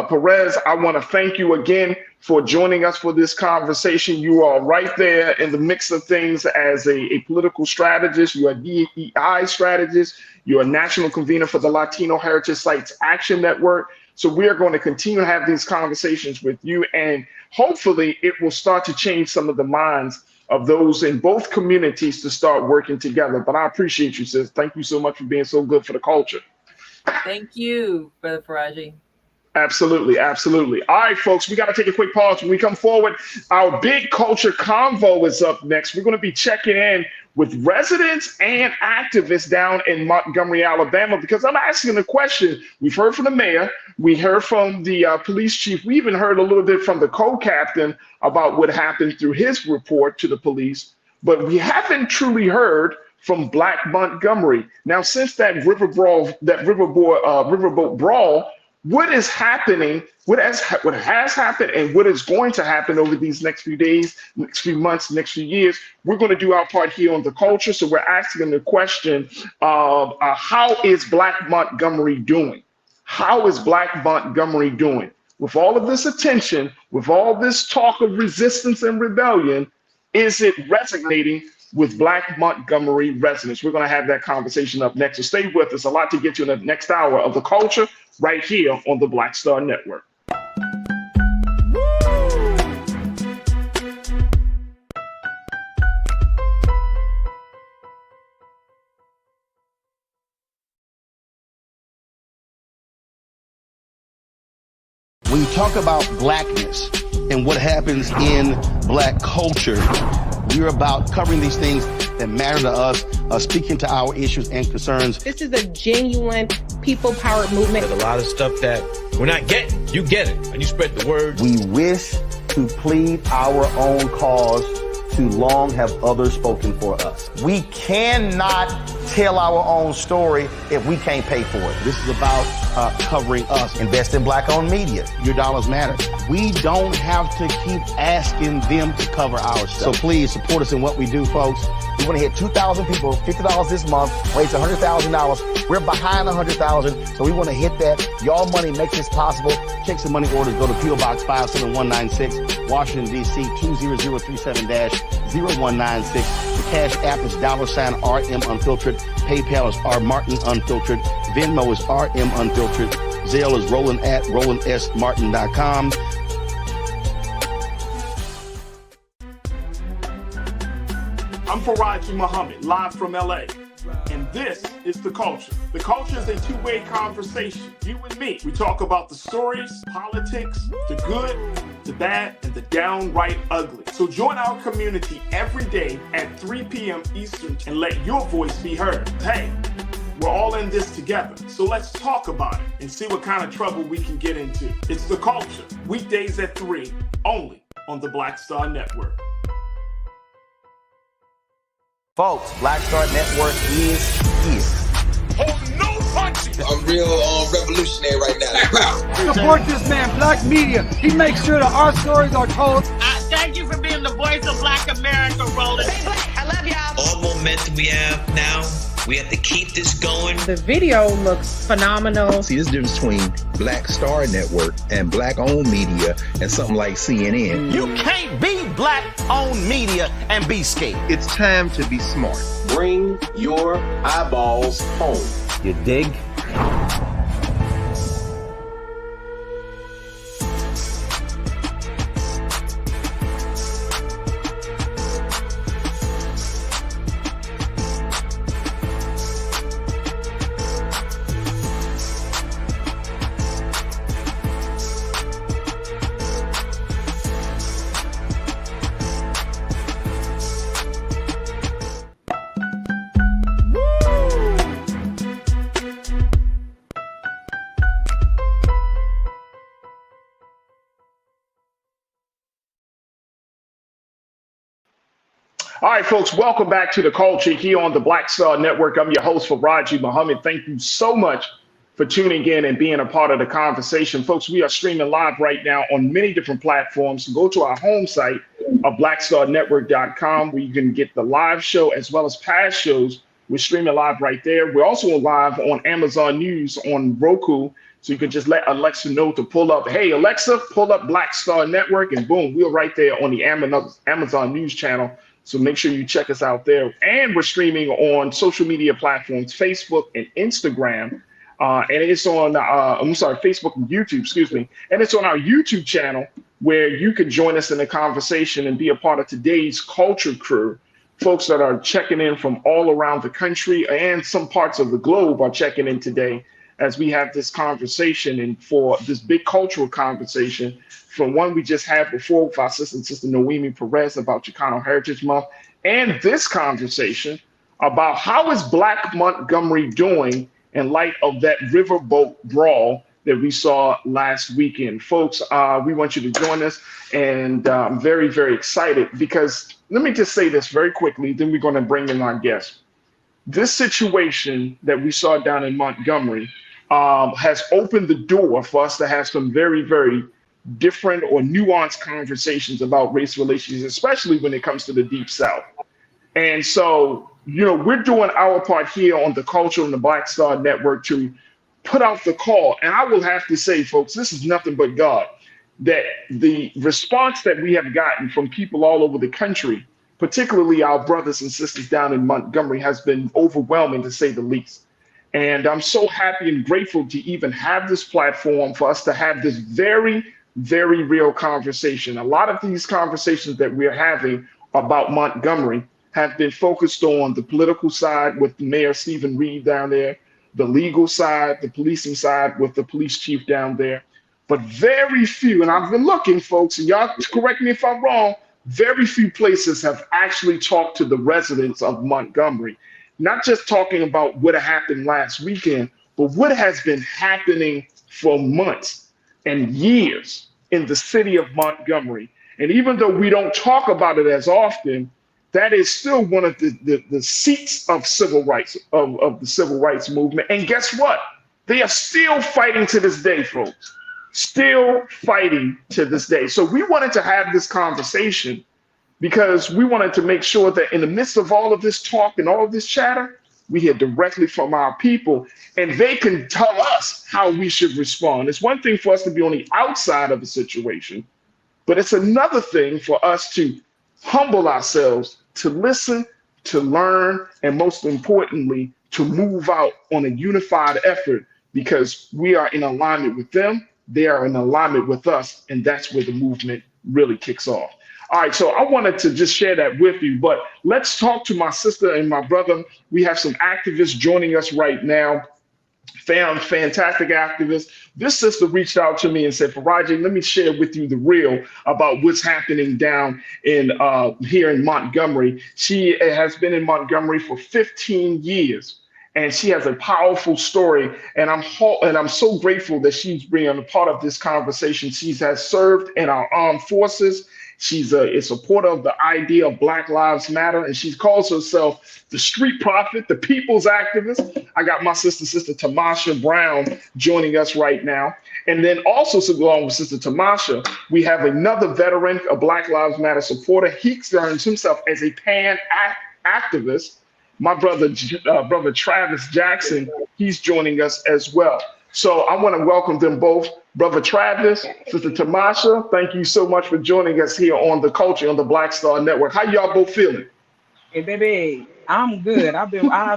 Speaker 1: Perez, I want to thank you again for joining us for this conversation. You are right there in the mix of things as a political strategist. You are a DEI strategist. You're a national convener for the Latino Heritage Sites Action Network. So we are going to continue to have these conversations with you, and hopefully it will start to change some of the minds of those in both communities to start working together. But I appreciate you, sis. Thank you so much for being so good for the culture.
Speaker 8: Thank you, Brother Farajii.
Speaker 1: Absolutely, absolutely. All right, folks, we got to take a quick pause. When we come forward, our big culture convo is up next. We're going to be checking in with residents and activists down in Montgomery, Alabama, because I'm asking the question. We've heard from the mayor. We heard from the police chief. We even heard a little bit from the co-captain about what happened through his report to the police. But we haven't truly heard from Black Montgomery. Now, since that riverboat brawl, what is happening, what has happened, and what is going to happen over these next few days, next few months, next few years, we're going to do our part here on the culture. So we're asking the question of how is Black Montgomery doing? How is Black Montgomery doing? With all of this attention, with all this talk of resistance and rebellion, is it resonating with Black Montgomery residents? We're going to have that conversation up next. So stay with us. A lot to get to in the next hour of the culture right here on the Black Star Network.
Speaker 2: When you talk about blackness and what happens in Black culture, we're about covering these things that matter to us, speaking to our issues and concerns.
Speaker 3: This is a genuine people-powered movement.
Speaker 4: There's a lot of stuff that we're not getting. You get it, and you spread the word.
Speaker 2: We wish to plead our own cause. Too long have others spoken for us. We cannot tell our own story if we can't pay for it. This is about covering us. Invest in Black-owned media. Your dollars matter. We don't have to keep asking them to cover our stuff. So please support us in what we do, folks. We want to hit 2,000 people, $50 this month, raise $100,000. We're behind 100,000, so we want to hit that. Y'all money makes this possible. Check some money orders. Go to P.O. Box 57196, Washington, D.C. 20037-0196. The Cash App is $RM Unfiltered. PayPal is R Martin Unfiltered. Venmo is RM Unfiltered. Zelle is Roland@RolandSMartin.com.
Speaker 1: I'm Farajii Muhammad, live from LA. And this is The Culture. The Culture is a two-way conversation. You and me. We talk about the stories, politics, the good, the bad, and the downright ugly. So join our community every day at 3 p.m. Eastern and let your voice be heard. Hey, we're all in this together. So let's talk about it and see what kind of trouble we can get into. It's The Culture, weekdays at 3, only on the Black Star Network.
Speaker 2: Folks, Black Star Network is here.
Speaker 5: Oh, no punches. I'm real revolutionary right now.
Speaker 6: Support this man, Black Media. He makes sure that our stories are told.
Speaker 10: Thank you for being the voice of Black America, Roland.
Speaker 3: Stay black. I love y'all.
Speaker 7: All momentum we have now, we have to keep this going.
Speaker 3: The video looks phenomenal.
Speaker 9: See, this difference between Black Star Network and black-owned media and something like CNN.
Speaker 2: You can't be black-owned media and be scared.
Speaker 11: It's time to be smart.
Speaker 12: Bring your eyeballs home.
Speaker 2: You dig?
Speaker 1: All right, folks, welcome back to The Culture here on the Black Star Network. I'm your host, Farajii Muhammad. Thank you so much for tuning in and being a part of the conversation. Folks, we are streaming live right now on many different platforms. Go to our home site of blackstarnetwork.com where you can get the live show as well as past shows. We're streaming live right there. We're also live on Amazon News on Roku. So you can just let Alexa know to pull up, hey, Alexa, pull up Black Star Network, and boom, we're right there on the Amazon News channel. So make sure you check us out there. And we're streaming on social media platforms, Facebook and Instagram. And it's on, Facebook and YouTube, excuse me. And it's on our YouTube channel where you can join us in the conversation and be a part of today's culture crew. Folks that are checking in from all around the country and some parts of the globe are checking in today as we have this conversation and for this big cultural conversation from one we just had before with our sister Noemi Perez about Chicano Heritage Month, and this conversation about how is Black Montgomery doing in light of that riverboat brawl that we saw last weekend. Folks, we want you to join us, and I'm very, very excited because let me just say this very quickly, then we're going to bring in our guest. This situation that we saw down in Montgomery has opened the door for us to have some very, very different or nuanced conversations about race relations, especially when it comes to the Deep South. And so, you know, we're doing our part here on the Culture and the Black Star Network to put out the call. And I will have to say, folks, this is nothing but God, that the response that we have gotten from people all over the country, particularly our brothers and sisters down in Montgomery, has been overwhelming to say the least. And I'm so happy and grateful to even have this platform for us to have this very, very real conversation. A lot of these conversations that we're having about Montgomery have been focused on the political side with Mayor Stephen Reed down there, the legal side, the policing side with the police chief down there. But very few, and I've been looking, folks, and y'all correct me if I'm wrong, very few places have actually talked to the residents of Montgomery. Not just talking about what happened last weekend, but what has been happening for months and years in the city of Montgomery. And even though we don't talk about it as often, that is still one of the seats of civil rights, of the civil rights movement. And guess what? They are still fighting to this day, folks. Still fighting to this day. So we wanted to have this conversation because we wanted to make sure that in the midst of all of this talk and all of this chatter, we hear directly from our people and they can tell us how we should respond. It's one thing for us to be on the outside of the situation, but it's another thing for us to humble ourselves, to listen, to learn, and most importantly, to move out on a unified effort because we are in alignment with them, they are in alignment with us, and that's where the movement really kicks off. All right, so I wanted to just share that with you, but let's talk to my sister and my brother. We have some activists joining us right now, fantastic activists. This sister reached out to me and said, Farajii, let me share with you the real about what's happening down in here in Montgomery. She has been in Montgomery for 15 years. And she has a powerful story, and I'm so grateful that she's being a part of this conversation. She has served in our armed forces, She's a supporter of the idea of Black Lives Matter, and she calls herself the street prophet, the people's activist. I got my sister Tamasha Brown joining us right now. And then also, along with Sister Tamasha, we have another veteran, a Black Lives Matter supporter. He terms himself as a pan-activist. My brother Travis Jackson, he's joining us as well. So I want to welcome them both. Brother Travis, Sister Tamasha, thank you so much for joining us here on The Culture on the Black Star Network. How y'all both feeling?
Speaker 11: Hey, baby, I'm good. I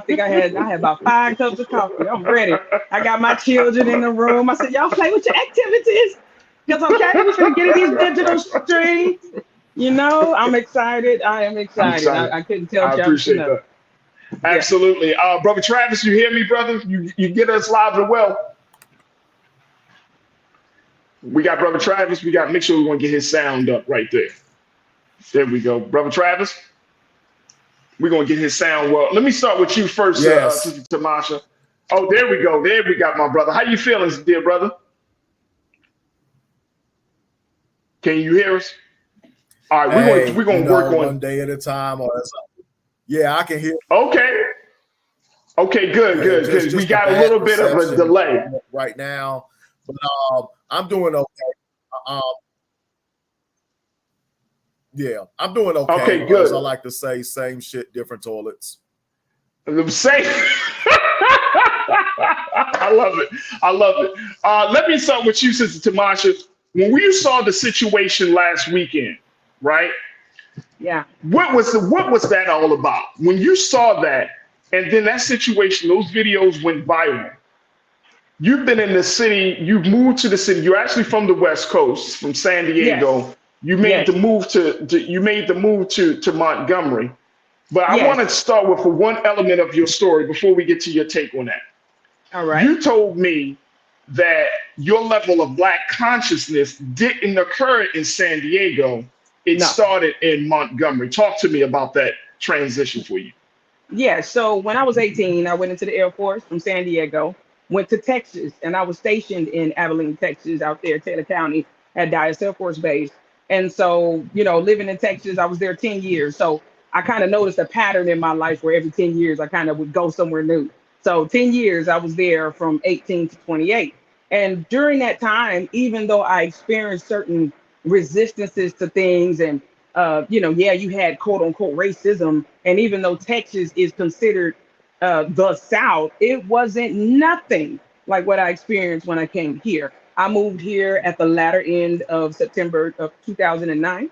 Speaker 11: think I had about 5 cups of coffee. I'm ready. I got my children in the room. I said, y'all play with your activities. Because, okay, we're going to get in these digital streets. You know, I'm excited. I am excited. I couldn't tell you.
Speaker 1: I appreciate that. Absolutely. Brother Travis, you hear me, brother? You get us live and well. We got Brother Travis. We got to make sure we're going to get his sound up right there. There we go. Brother Travis, we're going to get his sound well. Let me start with you first, Sister Tamasha. Oh, there we go. There we got my brother. How you feeling, dear brother? Can you hear us? All right, we're going to work on
Speaker 13: one day at a time. Yeah, I can hear.
Speaker 1: Okay. Okay, good. Just we got a little bit of a delay
Speaker 13: right now, but I'm doing okay. Yeah, I'm doing okay.
Speaker 1: Okay, good.
Speaker 13: As I like to say, same shit, different toilets.
Speaker 1: Same. I love it. Let me start with you, Sister Tamasha. When you saw the situation last weekend, right?
Speaker 11: Yeah.
Speaker 1: What was that all about? When you saw that, and then that situation, those videos went viral. You've been in the city. You've moved to the city. You're actually from the West Coast, from San Diego. Yes. You made the move to Montgomery. But I want to start with one element of your story before we get to your take on that.
Speaker 11: All right.
Speaker 1: You told me that your level of Black consciousness didn't occur in San Diego. It started in Montgomery. Talk to me about that transition for you.
Speaker 11: Yeah, so when I was 18, I went into the Air Force from San Diego, went to Texas, and I was stationed in Abilene, Texas, out there, Taylor County, at Dallas Air Force Base. And so, you know, living in Texas, I was there 10 years. So I kind of noticed a pattern in my life where every 10 years I kind of would go somewhere new. So 10 years I was there from 18 to 28. And during that time, even though I experienced certain resistances to things and you had quote unquote racism. And even though Texas is considered the South, it wasn't nothing like what I experienced when I came here. I moved here at the latter end of September of 2009.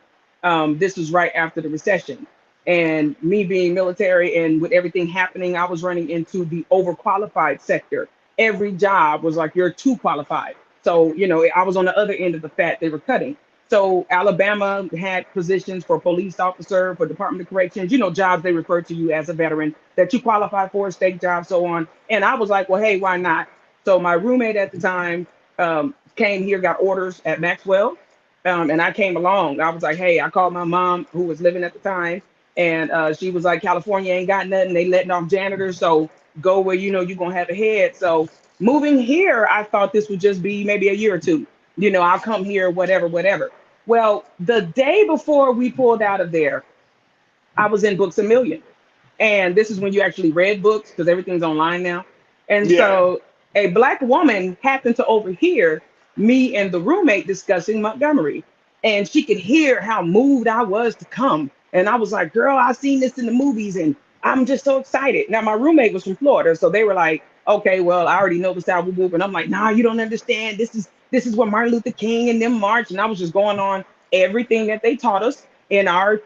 Speaker 11: This was right after the recession. And me being military and with everything happening, I was running into the overqualified sector. Every job was like, you're too qualified. So, I was on the other end of the fat they were cutting. So Alabama had positions for police officer, for Department of Corrections, jobs they refer to you as a veteran that you qualify for, state jobs, so on. And I was like, well, hey, why not? So my roommate at the time came here, got orders at Maxwell, and I came along. I was like, hey, I called my mom, who was living at the time, and she was like, California ain't got nothing. They letting off janitors, so go where you're going to have a head. So moving here, I thought this would just be maybe a year or two. I'll come here, whatever. Well, the day before we pulled out of there, I was in Books A Million. And this is when you actually read books because everything's online now. And so a Black woman happened to overhear me and the roommate discussing Montgomery. And she could hear how moved I was to come. And I was like, girl, I've seen this in the movies and I'm just so excited. Now, my roommate was from Florida. So they were like, okay, well, I already know the South will move. And I'm like, nah, you don't understand. This is where Martin Luther King and them marched. And I was just going on everything that they taught us in our,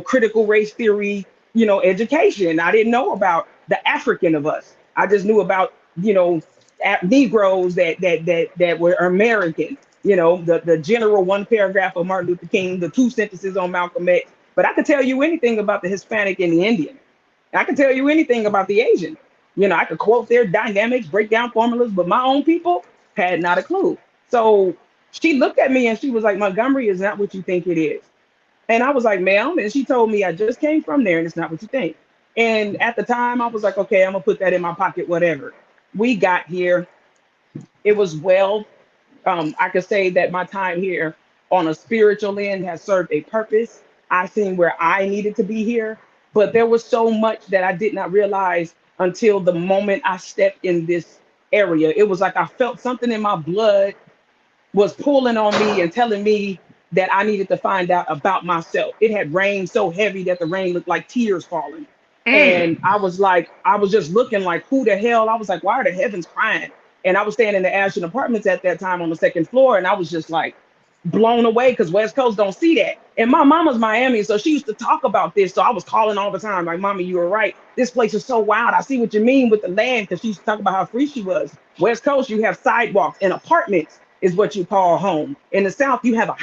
Speaker 11: critical race theory, education. I didn't know about the African of us. I just knew about, Negroes that were American, the general one paragraph of Martin Luther King, the 2 sentences on Malcolm X. But I could tell you anything about the Hispanic and the Indian. I could tell you anything about the Asian. I could quote their dynamics, break down formulas, but my own people had not a clue. So she looked at me and she was like, Montgomery is not what you think it is. And I was like, ma'am, and she told me I just came from there and it's not what you think. And at the time I was like, okay, I'm gonna put that in my pocket, whatever. We got here. It was I could say that my time here on a spiritual end has served a purpose. I seen where I needed to be here, but there was so much that I did not realize until the moment I stepped in this area. It was like I felt something in my blood was pulling on me and telling me that I needed to find out about myself. It had rained so heavy that the rain looked like tears falling. And I was just looking like, who the hell? I was like, why are the heavens crying? And I was staying in the Ashton Apartments at that time on the 2nd floor. And I was just like blown away because West Coast don't see that. And my mama's Miami, so she used to talk about this. So I was calling all the time, like, Mama, you were right. This place is so wild. I see what you mean with the land, because she used to talk about how free she was. West Coast, you have sidewalks, and apartments is what you call home. In the South, you have a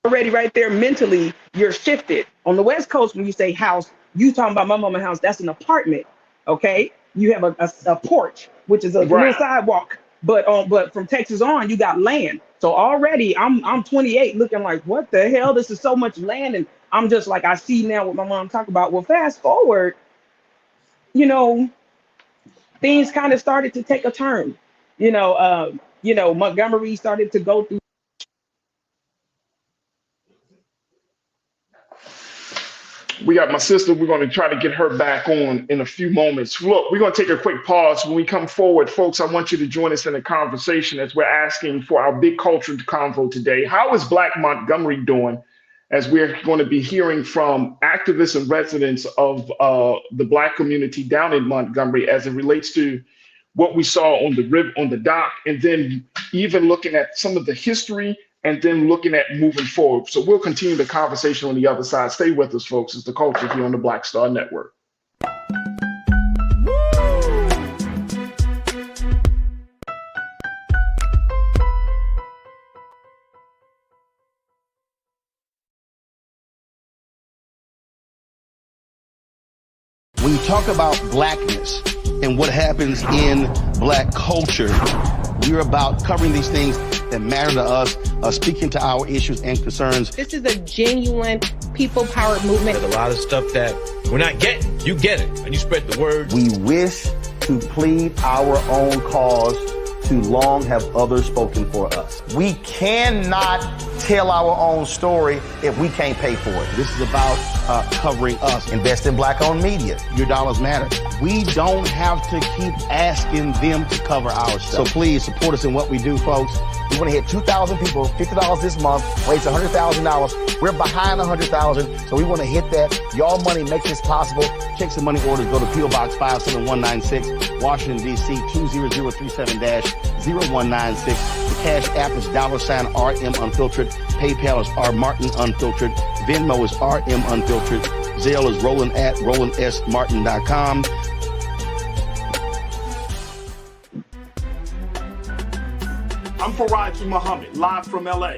Speaker 11: already right there mentally, you're shifted. On the West Coast, when you say house, you talking about my mama's house, that's an apartment, okay? You have a porch, which is a little sidewalk, but from Texas on, you got land. So already I'm 28 looking like, what the hell? This is so much land. And I'm just like, I see now what my mom talked about. Well, fast forward, you know, things kind of started to take a turn. Montgomery started to go through.
Speaker 1: We got my sister. We're going to try to get her back on in a few moments. Look, we're going to take a quick pause. When we come forward, folks, I want you to join us in the conversation as we're asking for our big culture convo today. How is Black Montgomery doing? As we're going to be hearing from activists and residents of the Black community down in Montgomery as it relates to what we saw on the dock, and then even looking at some of the history and then looking at moving forward. So we'll continue the conversation on the other side. Stay with us, folks. It's The Culture here on the Black Star Network.
Speaker 2: When you talk about blackness and what happens in Black culture, we're about covering these things that matter to us, speaking to our issues and concerns.
Speaker 3: This is a genuine people-powered movement.
Speaker 4: There's a lot of stuff that we're not getting. You get it, and you spread the word.
Speaker 2: We wish to plead our own cause. Too long have others spoken for us. We cannot tell our own story if we can't pay for it. This is about covering us. Invest in Black-owned media. Your dollars matter. We don't have to keep asking them to cover our stuff. So please support us in what we do, folks. We want to hit 2,000 people, $50 this month, raise $100,000. We're behind 100,000, so we want to hit that. Y'all money makes this possible. Check some money orders. Go to P.O. Box 57196, Washington, D.C. 20037-0196. The Cash App is $RM Unfiltered. PayPal is R Martin Unfiltered. Venmo is RM Unfiltered. Zelle is Roland at RolandSMartin.com.
Speaker 1: I'm Farajii Muhammad, live from LA.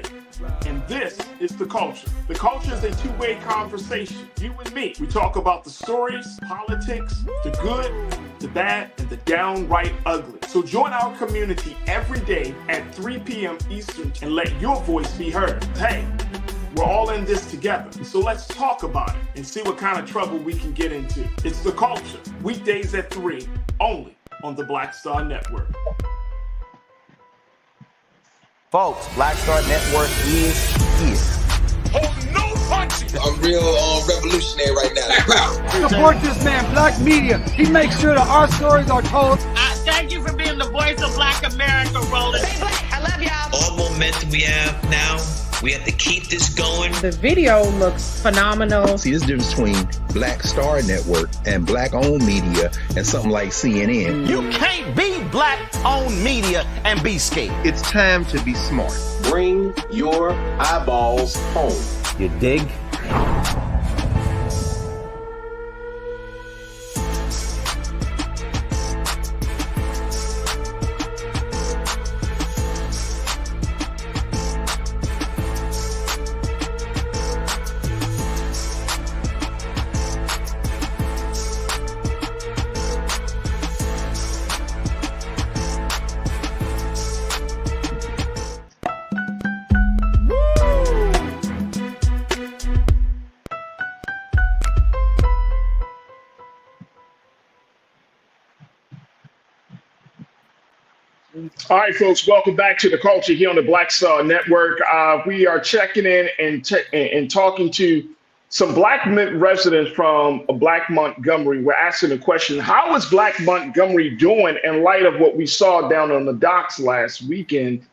Speaker 1: And this is The Culture. The Culture is a two-way conversation. You and me. We talk about the stories, politics, the good, the bad, and the downright ugly. So join our community every day at 3 p.m. Eastern and let your voice be heard. Hey, we're all in this together. So let's talk about it and see what kind of trouble we can get into. It's The Culture. Weekdays at 3, only on the Black Star Network.
Speaker 2: Folks, Black Star Network is here.
Speaker 5: Oh, no punches! I'm real revolutionary right now.
Speaker 6: Support this man, Black media. He makes sure that our stories are told.
Speaker 10: Thank you for being the voice of Black America, Roland.
Speaker 3: Stay black. I love y'all.
Speaker 7: All momentum we have now, we have to keep this going.
Speaker 3: The video looks phenomenal.
Speaker 9: See, this difference between Black Star Network and Black-owned media and something like CNN.
Speaker 2: You can't be Black-owned media and be scared.
Speaker 9: It's time to be smart.
Speaker 12: Bring your eyeballs home.
Speaker 2: You dig?
Speaker 1: All right, folks, welcome back to the culture here on the Black Star Network. We are checking in and talking to some Black residents from Black Montgomery. We're asking the question, how is Black Montgomery doing in light of what we saw down on the docks last weekend?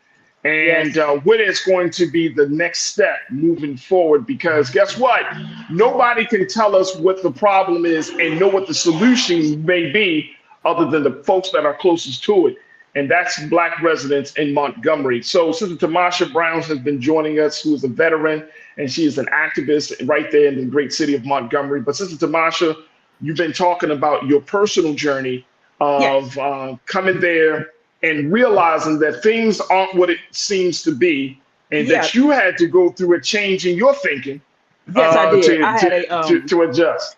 Speaker 1: And what is going to be the next step moving forward? Because guess what? Nobody can tell us what the problem is and know what the solution may be other than the folks that are closest to it. And that's Black residents in Montgomery. So Sister Tamasha Brown has been joining us, who is a veteran, and she is an activist right there in the great city of Montgomery. But Sister Tamasha, you've been talking about your personal journey of coming there and realizing that things aren't what it seems to be, and that you had to go through a change in your thinking.
Speaker 11: Yes, I did.
Speaker 1: To adjust.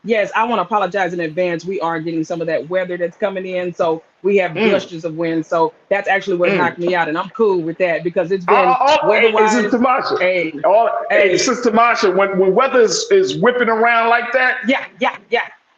Speaker 11: Yes, I want to apologize in advance. We are getting some of that weather that's coming in, so we have gushes of wind. So that's actually what knocked me out, and I'm cool with that because it's been weather-wise.
Speaker 1: Sister Tamasha, when weather is whipping around like that,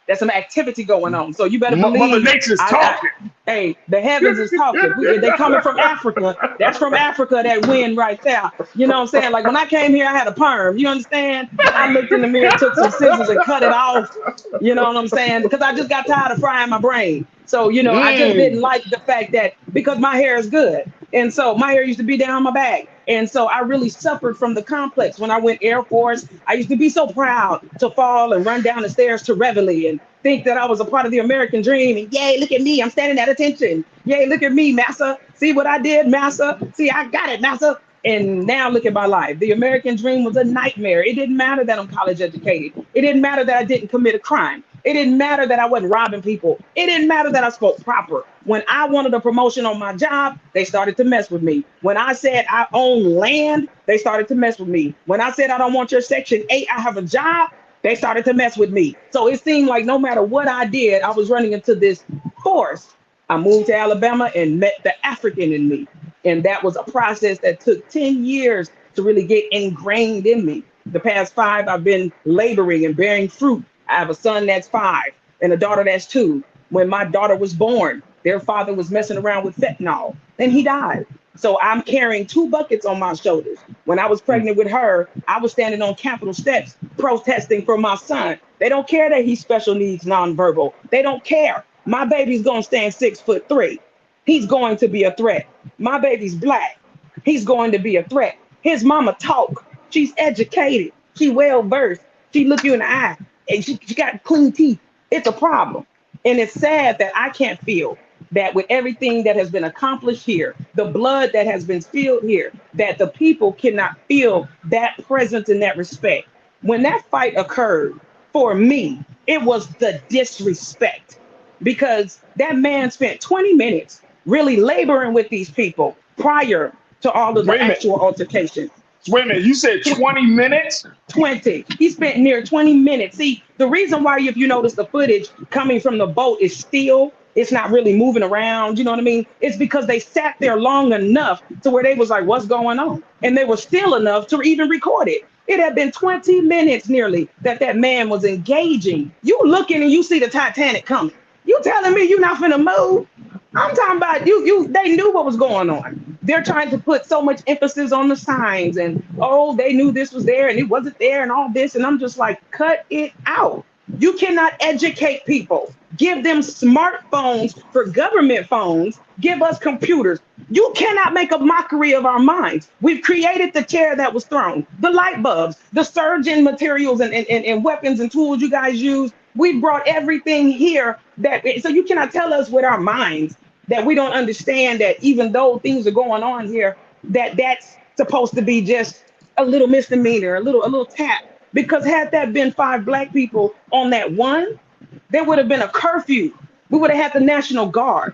Speaker 11: there's some activity going on. So you better believe
Speaker 1: Mother Nature's talking.
Speaker 11: The heavens is talking. They coming from Africa. That's from Africa, that wind right there. You know what I'm saying? Like when I came here, I had a perm. You understand? I looked in the mirror, took some scissors and cut it off. You know what I'm saying? Because I just got tired of frying my brain. So, you know, I just didn't like the fact that because my hair is good. And so my hair used to be down my back. And so I really suffered from the complex. When I went Air Force, I used to be so proud to fall and run down the stairs to Reveille and think that I was a part of the American dream. And yay, look at me, I'm standing at attention. Yay, look at me, massa. See what I did, massa. See, I got it, massa. And now look at my life. The American dream was a nightmare. It didn't matter that I'm college educated. It didn't matter that I didn't commit a crime. It didn't matter that I wasn't robbing people. It didn't matter that I spoke proper. When I wanted a promotion on my job, they started to mess with me. When I said I own land, they started to mess with me. When I said I don't want your Section 8, I have a job, they started to mess with me. So it seemed like no matter what I did, I was running into this force. I moved to Alabama and met the African in me. And that was a process that took 10 years to really get ingrained in me. The past 5, I've been laboring and bearing fruit. I have a son that's 5 and a daughter that's 2. When my daughter was born, their father was messing around with fentanyl and he died. So I'm carrying 2 buckets on my shoulders. When I was pregnant with her, I was standing on Capitol steps protesting for my son. They don't care that he's special needs nonverbal. They don't care. My baby's gonna stand 6'3". He's going to be a threat. My baby's Black. He's going to be a threat. His mama talk. She's educated. She well-versed. She look you in the eye and she got clean teeth. It's a problem. And it's sad that I can't feel that with everything that has been accomplished here, the blood that has been spilled here, that the people cannot feel that presence and that respect. When that fight occurred, for me, it was the disrespect because that man spent 20 minutes really laboring with these people prior to all of the actual altercations.
Speaker 1: Wait a minute, you said 20 minutes?
Speaker 11: 20. He spent near 20 minutes. See, the reason why, if you notice the footage coming from the boat is still, it's not really moving around, you know what I mean? It's because they sat there long enough to where they was like, what's going on? And they were still enough to even record it. It had been 20 minutes nearly that man was engaging. You looking and you see the Titanic coming. You telling me you not finna move? I'm talking about they knew what was going on. They're trying to put so much emphasis on the signs and, oh, they knew this was there and it wasn't there and all this. And I'm just like, cut it out. You cannot educate people. Give them smartphones for government phones. Give us computers. You cannot make a mockery of our minds. We've created the chair that was thrown, the light bulbs, the surgeon materials and weapons and tools you guys use. We brought everything here so you cannot tell us with our minds that we don't understand that even though things are going on here, that's supposed to be just a little misdemeanor, a little tap. Because had that been 5 Black people on that one, there would have been a curfew. We would have had the National Guard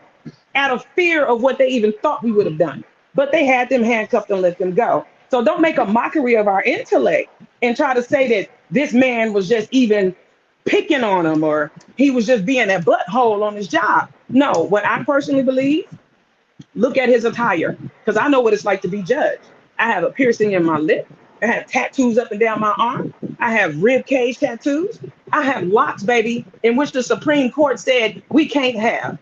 Speaker 11: out of fear of what they even thought we would have done. But they had them handcuffed and let them go. So don't make a mockery of our intellect and try to say that this man was just even picking on him or he was just being a butthole on his job. No, what I personally believe, look at his attire, because I know what it's like to be judged. I have a piercing in my lip. I have tattoos up and down my arm. I have rib cage tattoos. I have locks, baby, in which the Supreme Court said we can't have.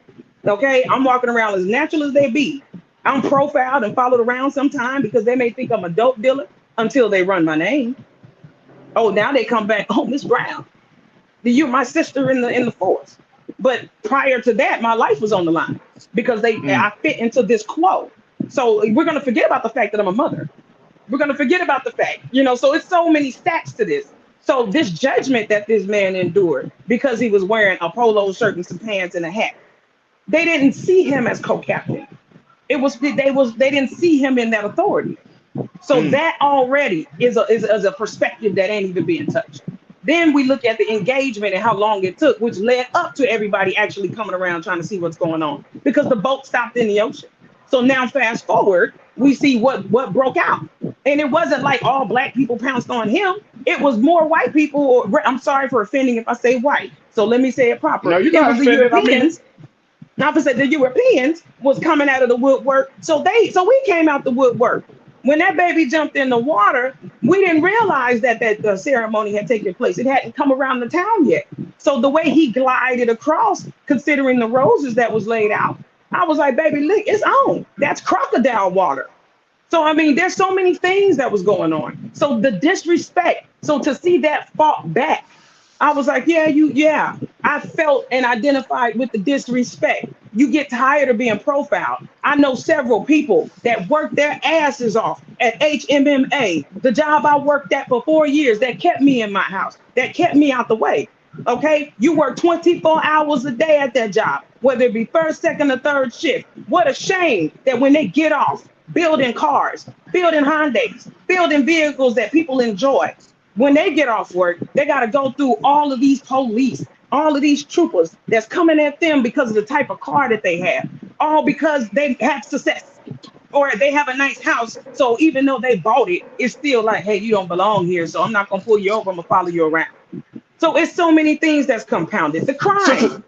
Speaker 11: Okay, I'm walking around as natural as they be. I'm profiled and followed around sometime because they may think I'm a dope dealer until they run my name. Oh, now they come back. Oh, Miss Brown, you're my sister in the force. But prior to that, my life was on the line because I fit into this quo. So we're gonna forget about the fact that I'm a mother. We're gonna forget about the fact, so it's so many stats to this. So this judgment that this man endured because he was wearing a polo shirt and some pants and a hat, they didn't see him as co-captain. They didn't see him in that authority. So that already is a perspective that ain't even being touched. Then we look at the engagement and how long it took, which led up to everybody actually coming around trying to see what's going on because the boat stopped in the ocean. So now fast forward, we see what broke out. And it wasn't like all black people pounced on him. It was more white people. I'm sorry for offending if I say white. So let me say it properly.
Speaker 1: No, you got
Speaker 11: the Europeans. Not to say the Europeans was coming out of the woodwork. So we came out the woodwork. When that baby jumped in the water, we didn't realize that the ceremony had taken place. It hadn't come around the town yet. So the way he glided across, considering the roses that was laid out, I was like, baby, look, it's on. That's crocodile water. So, I mean, there's so many things that was going on. So the disrespect. So to see that fought back, I was like, yeah. I felt and identified with the disrespect. You get tired of being profiled. I know several people that worked their asses off at HMMA, the job I worked at for 4 years, that kept me in my house, that kept me out the way. Okay, you work 24 hours a day at that job, whether it be first, second, or third shift. What a shame that when they get off, building cars, building Hyundais, building vehicles that people enjoy, when they get off work, they got to go through all of these police, all of these troopers that's coming at them because of the type of car that they have, all because they have success or they have a nice house. So even though they bought it, it's still like, hey, you don't belong here, so I'm not going to pull you over. I'm going to follow you around. So it's so many things that's compounded. The crime.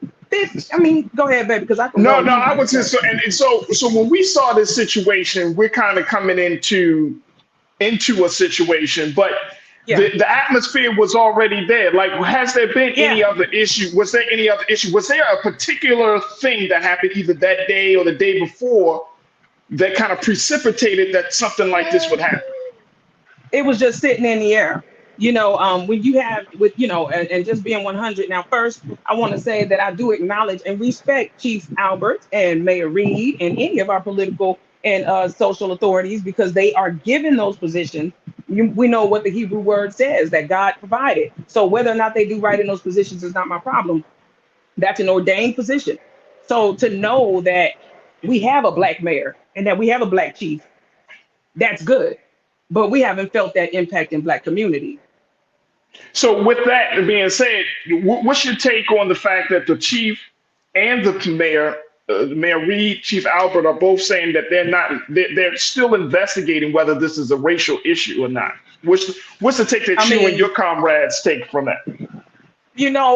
Speaker 11: Go ahead, baby, because I can.
Speaker 1: No, I was just so when we saw this situation, we're kind of coming into a situation, but the atmosphere was already there. Like, has there been any other issue? Was there any other issue? Was there a particular thing that happened either that day or the day before that kind of precipitated that something like this would happen?
Speaker 11: It was just sitting in the air. When you have and just being 100. Now, first, I want to say that I do acknowledge and respect Chief Albert and Mayor Reed and any of our political and social authorities because they are given those positions. We know what the Hebrew word says, that God provided. So whether or not they do right in those positions is not my problem. That's an ordained position. So to know that we have a black mayor and that we have a black chief, that's good. But we haven't felt that impact in black community.
Speaker 1: So with that being said, what's your take on the fact that the chief and the mayor, Mayor Reed, Chief Albert, are both saying that they're still investigating whether this is a racial issue or not? What's the take that you and your comrades take from that?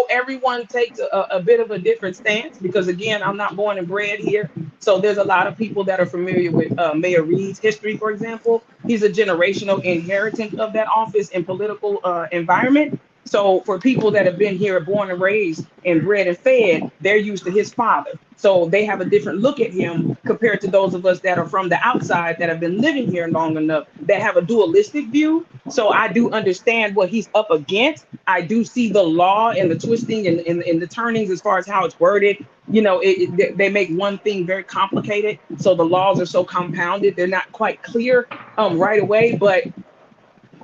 Speaker 11: Everyone takes a bit of a different stance because, again, I'm not born and bred here. So there's a lot of people that are familiar with Mayor Reed's history, for example. He's a generational inheritant of that office and political environment. So for people that have been here, born and raised and bred and fed, they're used to his father. So they have a different look at him compared to those of us that are from the outside that have been living here long enough, that have a dualistic view. So I do understand what he's up against. I do see the law and the twisting and the turnings as far as how it's worded. They make one thing very complicated. So the laws are so compounded. They're not quite clear right away, but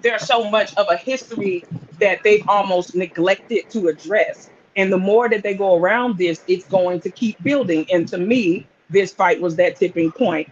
Speaker 11: there's so much of a history that they've almost neglected to address. And the more that they go around this, it's going to keep building. And to me, this fight was that tipping point.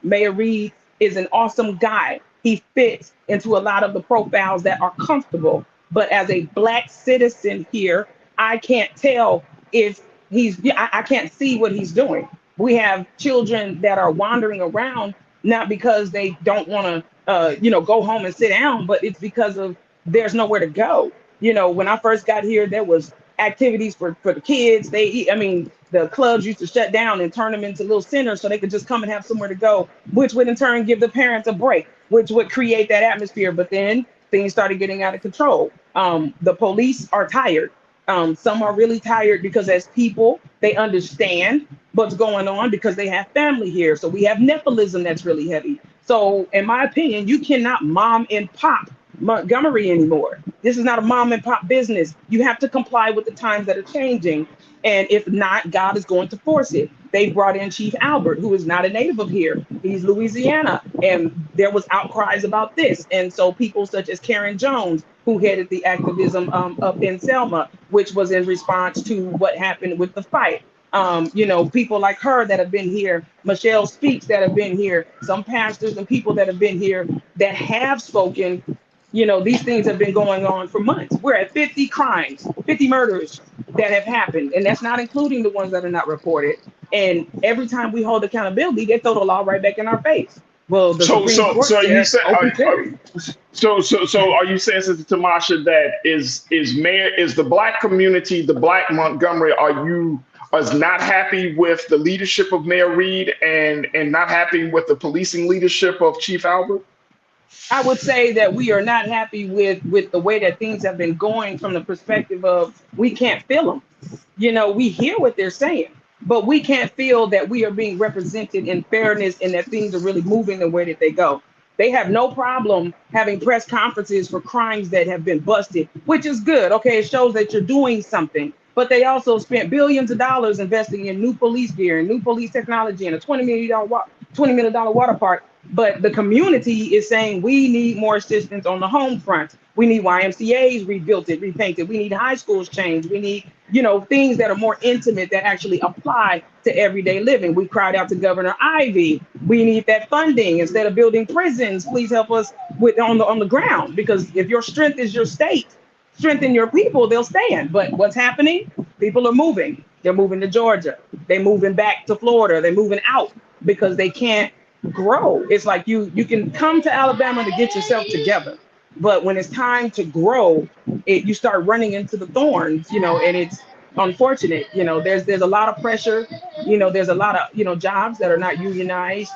Speaker 11: Mayor Reed is an awesome guy. He fits into a lot of the profiles that are comfortable. But as a black citizen here, I can't tell if I can't see what he's doing. We have children that are wandering around, not because they don't want to, go home and sit down, but it's because of there's nowhere to go. When I first got here, there was activities for the kids. The clubs used to shut down and turn them into little centers so they could just come and have somewhere to go, which would in turn give the parents a break, which would create that atmosphere. But then things started getting out of control. The police are tired. Some are really tired because as people, They understand what's going on because they have family here. So we have nepotism that's really heavy. So in my opinion, you cannot mom and pop Montgomery anymore. This is not a mom and pop business. You have to comply with the times that are changing. And if not, God is going to force it. They brought in Chief Albert, who is not a native of here. He's Louisiana. And there was outcries about this. And so people such as Karen Jones, who headed the activism up in Selma, which was in response to what happened with the fight. You know, people like her that have been here, Michelle Speaks that have been here, some pastors and people that have been here that have spoken. You know, these things have been going on for months. We're at 50 crimes, 50 murders that have happened. And that's not including the ones that are not reported. And every time we hold accountability, they throw the law right back in our face. Well, the
Speaker 1: so are you saying, are you saying, Sister Tamasha, that is the Black community, the Black Montgomery, is not happy with the leadership of Mayor Reed and not happy with the policing leadership of Chief Albert?
Speaker 11: I would say that we are not happy with the way that things have been going from the perspective of we can't feel them. You know, we hear what they're saying, but we can't feel that we are being represented in fairness and that things are really moving the way that they go. They have no problem having press conferences for crimes that have been busted, which is good. Okay, it shows that you're doing something. But they also spent billions of dollars investing in new police gear and new police technology and a $20 million water park. But the community is saying we need more assistance on the home front. We need YMCAs rebuilt, repainted. We need high schools changed. We need, you know, things that are more intimate that actually apply to everyday living. We cried out to Governor Ivey. We need that funding. Instead of building prisons, please help us with on the ground. Because if your strength is your state, strengthen your people, they'll stand. But what's happening? People are moving. They're moving to Georgia. They're moving back to Florida. They're moving out because they can't grow. It's like you can come to Alabama to get yourself together, but when it's time to grow, you start running into the thorns, you know, and it's unfortunate. You know, there's a lot of pressure. You know, there's a lot of, you know, jobs that are not unionized,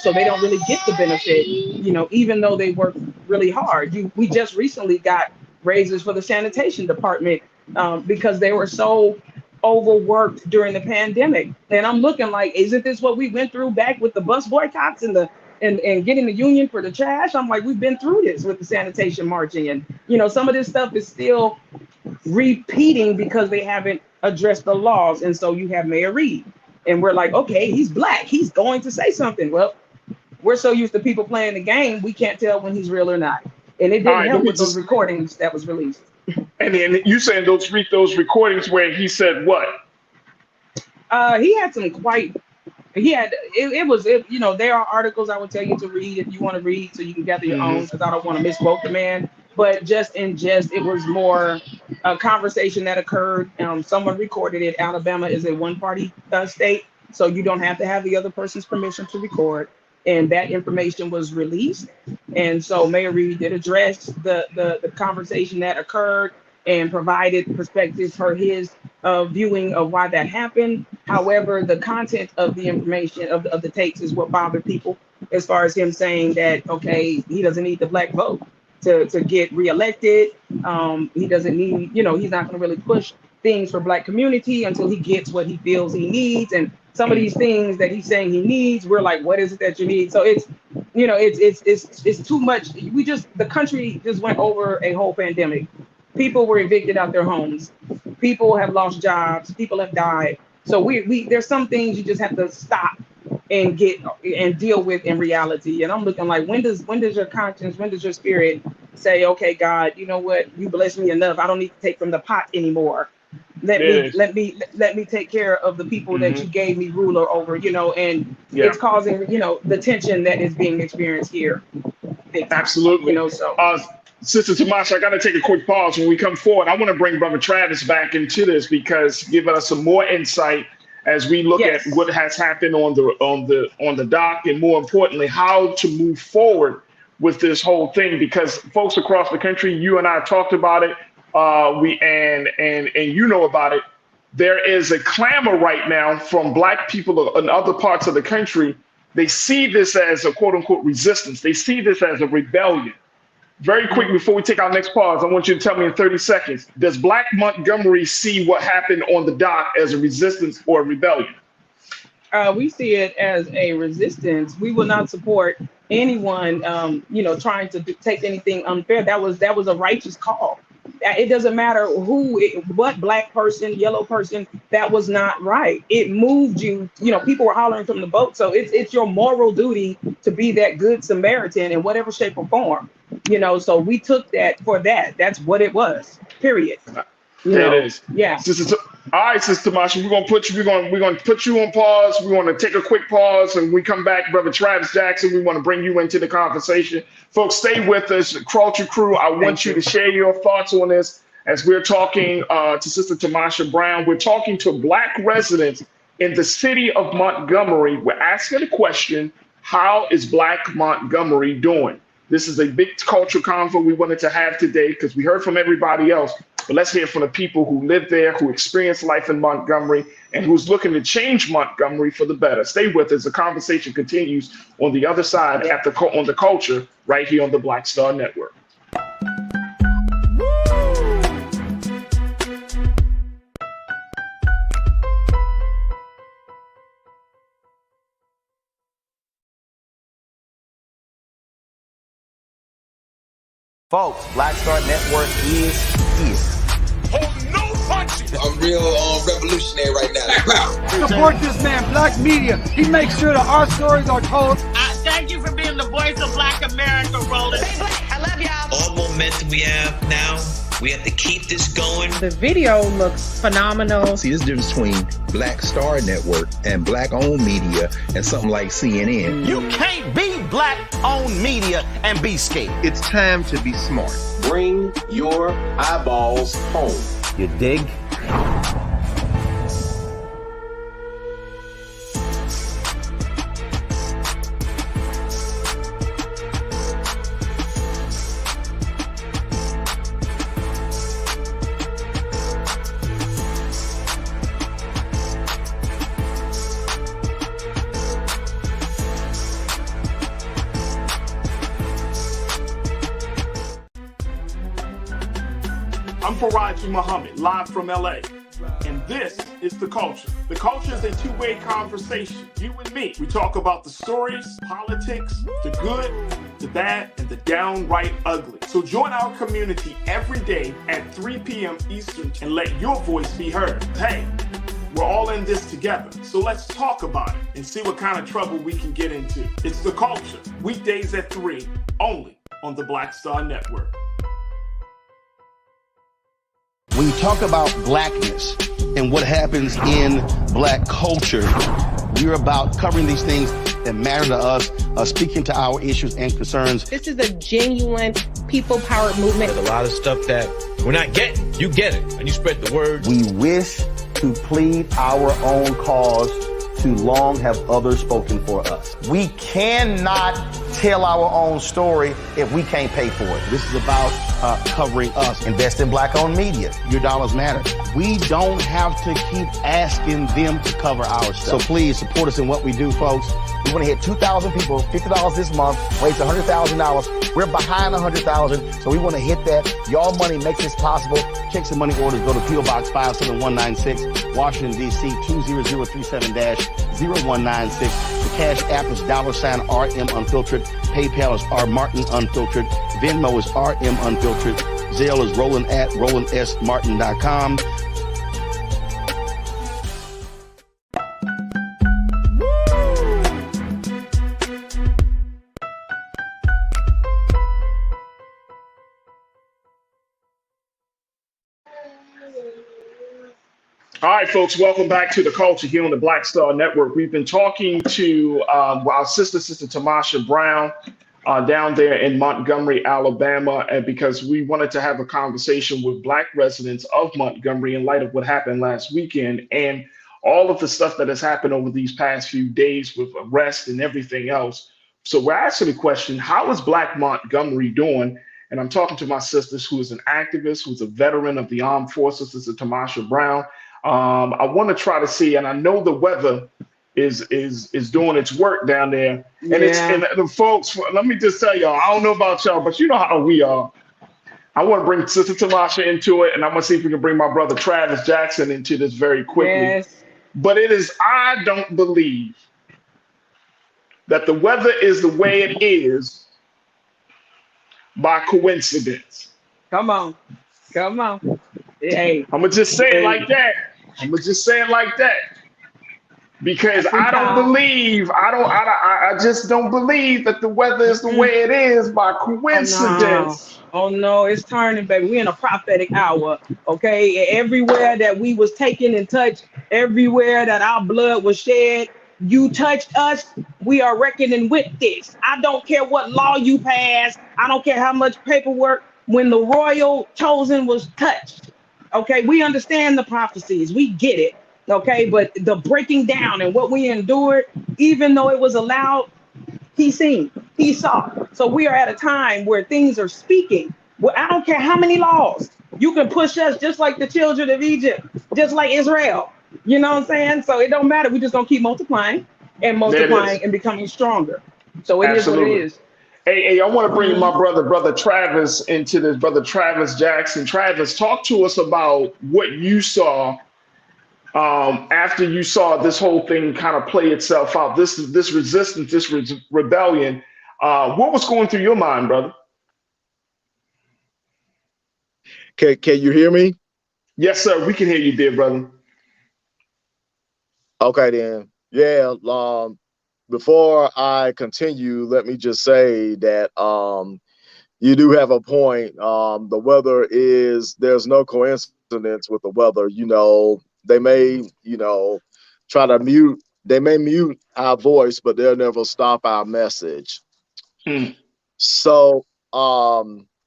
Speaker 11: so they don't really get the benefit, you know, even though they work really hard. We just recently got raises for the sanitation department because they were so overworked during the pandemic. And I'm looking like, isn't this what we went through back with the bus boycotts and getting the union for the trash? I'm like, we've been through this with the sanitation marching. And, you know, some of this stuff is still repeating because they haven't addressed the laws. And so you have Mayor Reed and we're like, okay, he's Black. He's going to say something. Well, we're so used to people playing the game, we can't tell when he's real or not. And it didn't help with those recordings that was released.
Speaker 1: And then you saying those recordings where he said what?
Speaker 11: He had some you know, there are articles I would tell you to read if you want to read so you can gather your own, because I don't want to misquote the man. But just it was more a conversation that occurred. Someone recorded it. Alabama is a one-party state, so you don't have to have the other person's permission to record. And that information was released. And so Mayor Reed did address the conversation that occurred and provided perspectives for his viewing of why that happened. However, the content of the information of the tapes is what bothered people, as far as him saying that, okay, he doesn't need the Black vote to get reelected. He doesn't need, you know, he's not going to really push things for Black community until he gets what he feels he needs. And some of these things that he's saying he needs, we're like, what is it that you need? So it's, you know, it's too much. The country just went over a whole pandemic. People were evicted out their homes. People have lost jobs. People have died. So there's some things you just have to stop and deal with in reality. And I'm looking like, when does your conscience, when does your spirit say, okay, God, you know what? You blessed me enough. I don't need to take from the pot anymore. Let me take care of the people that you gave me ruler over, you know, and it's causing, you know, the tension that is being experienced here.
Speaker 1: Absolutely.
Speaker 11: You know, so
Speaker 1: Sister Tamasha, I got to take a quick pause. When we come forward, I want to bring Brother Travis back into this because giving us some more insight as we look at what has happened on the dock, and more importantly, how to move forward with this whole thing. Because folks across the country, you and I talked about it. And you know about it. There is a clamor right now from Black people in other parts of the country. They see this as a quote unquote resistance. They see this as a rebellion. Very quick before we take our next pause, I want you to tell me in 30 seconds, does Black Montgomery see what happened on the dock as a resistance or a rebellion?
Speaker 11: We see it as a resistance. We will not support anyone, trying to take anything unfair. That was a righteous call. It doesn't matter what black person, yellow person, that was not right. It moved you. People were hollering from the boat. So it's your moral duty to be that good Samaritan in whatever shape or form. So we took that for that. That's what it was. Period.
Speaker 1: There it is.
Speaker 11: Yeah.
Speaker 1: All right, Sister Marsha, we're gonna put you on pause. We want to take a quick pause, and we come back, Brother Travis Jackson. We want to bring you into the conversation, folks. Stay with us, Culture Crew. I want you to share your thoughts on this as we're talking to Sister Tamasha Brown. We're talking to Black residents in the city of Montgomery. We're asking the question: how is Black Montgomery doing? This is a big cultural convo we wanted to have today because we heard from everybody else. But let's hear from the people who live there, who experience life in Montgomery, and who's looking to change Montgomery for the better. Stay with us. The conversation continues on the other side on the culture right here on the Black Star Network.
Speaker 2: Folks, Black Star Network is here.
Speaker 5: Hold no punches. I'm real revolutionary right now.
Speaker 6: Support this man, Black media. He makes sure that our stories are told.
Speaker 10: Thank you for being the voice of Black America, Roland.
Speaker 3: Stay black. I love y'all.
Speaker 7: All momentum we have now, we have to keep this going.
Speaker 3: The video looks phenomenal.
Speaker 9: See, this difference between Black Star Network and Black-owned media and something like CNN.
Speaker 2: You can't be Black-owned media and be scared.
Speaker 12: It's time to be smart. Bring your eyeballs home.
Speaker 2: You dig?
Speaker 1: I'm Farajii Muhammad, live from LA. And this is The Culture. The Culture is a two-way conversation. You and me. We talk about the stories, politics, the good, the bad, and the downright ugly. So join our community every day at 3 p.m. Eastern and let your voice be heard. Hey, we're all in this together. So let's talk about it and see what kind of trouble we can get into. It's The Culture, weekdays at 3, only on the Black Star Network.
Speaker 2: When you talk about blackness and what happens in Black culture, we're about covering these things that matter to us, speaking to our issues and concerns.
Speaker 3: This is a genuine people-powered movement.
Speaker 4: There's a lot of stuff that we're not getting. You get it, and you spread the word.
Speaker 2: We wish to plead our own cause. Too long have others spoken for us. We cannot tell our own story if we can't pay for it. This is about covering us. Invest in Black-owned media. Your dollars matter. We don't have to keep asking them to cover our stuff. So please support us in what we do, folks. We want to hit 2,000 people, $50 this month, raise $100,000. We're behind 100,000, so we want to hit that. Y'all money makes this possible. Checks and money orders go to PO Box 57196, Washington, D.C. 20037-0196. The Cash App is $RM Unfiltered. PayPal is R Martin Unfiltered. Venmo is RM Unfiltered. Zelle is Roland at RolandSMartin.com.
Speaker 1: All right, folks, welcome back to The Culture here on the Black Star Network. We've been talking to our Sister Tamasha Brown down there in Montgomery, Alabama, and because we wanted to have a conversation with Black residents of Montgomery in light of what happened last weekend and all of the stuff that has happened over these past few days with arrest and everything else. So we're asking the question, how is Black Montgomery doing? And I'm talking to my sister who is an activist, who's a veteran of the armed forces, Sister Tamasha Brown. I want to try to see, and I know the weather is doing its work down there. And it's
Speaker 11: Yeah.
Speaker 1: and the folks. Let me just tell y'all. I don't know about y'all, but you know how we are. I want to bring Sister Tamasha into it, and I'm gonna see if we can bring my brother Travis Jackson into this very quickly.
Speaker 11: Yes.
Speaker 1: But I don't believe that the weather is the way it is by coincidence.
Speaker 11: Come on. Come on. Hey.
Speaker 1: I'm gonna just say it
Speaker 11: Hey.
Speaker 1: like that. I'm gonna just say it like that. Because
Speaker 11: Every
Speaker 1: I don't
Speaker 11: time.
Speaker 1: believe, I just don't believe that the weather is the way it is by
Speaker 11: Oh no.
Speaker 1: coincidence.
Speaker 11: Oh no, it's turning, baby. We're in a prophetic hour. Okay. Everywhere that we was taken and touched, everywhere that our blood was shed, you touched us, we are reckoning with this. I don't care what law you pass, I don't care how much paperwork. When the royal chosen was touched, okay, we understand the prophecies, we get it. Okay, but the breaking down and what we endured, even though it was allowed, he seen, he saw. So we are at a time where things are speaking. Well, I don't care how many laws. You can push us just like the children of Egypt, just like Israel. You know what I'm saying? So it don't matter. We just gonna keep multiplying and
Speaker 1: There it is.
Speaker 11: multiplying and becoming stronger. So it is what it
Speaker 1: Absolutely.
Speaker 11: is.
Speaker 1: Hey, I want to bring my brother Travis into this, brother Travis Jackson. Travis, talk to us about what you saw after you saw this whole thing kind of play itself out. This resistance, this rebellion. What was going through your mind, brother?
Speaker 14: Can you hear me?
Speaker 1: Yes, sir. We can hear you, dear brother.
Speaker 14: Okay, then. Yeah. Before I continue, let me just say that you do have a point. The weather there's no coincidence with the weather. You know, they may, try to mute our voice, but they'll never stop our message. So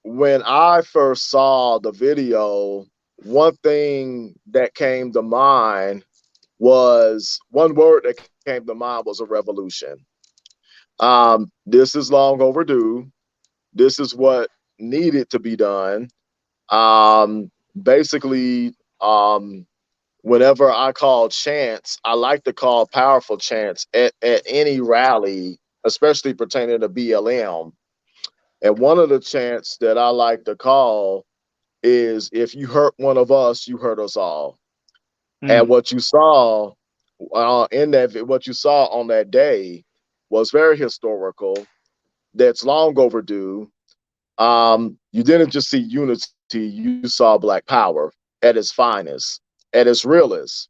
Speaker 14: when I first saw the video, one thing that came to mind was one word that came to mind was a revolution. This is long overdue. This is what needed to be done. Basically, whenever I call chants, I like to call powerful chants at any rally, especially pertaining to BLM. And one of the chants that I like to call is, if you hurt one of us, you hurt us all. And what you saw what you saw on that day was very historical. That's long overdue. You didn't just see unity, you saw Black power at its finest, at its realest.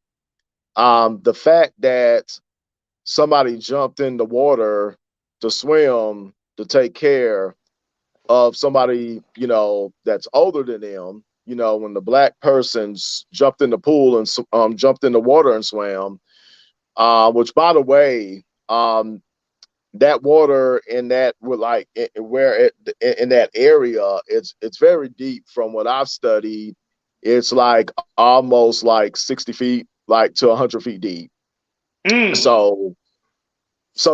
Speaker 14: The fact that somebody jumped in the water to swim, to take care of somebody, that's older than them, when the Black persons jumped in the pool and jumped in the water and swam, which, by the way, that water in that in that area, it's very deep. From what I've studied, it's like almost like 60 feet, like to 100 feet deep. So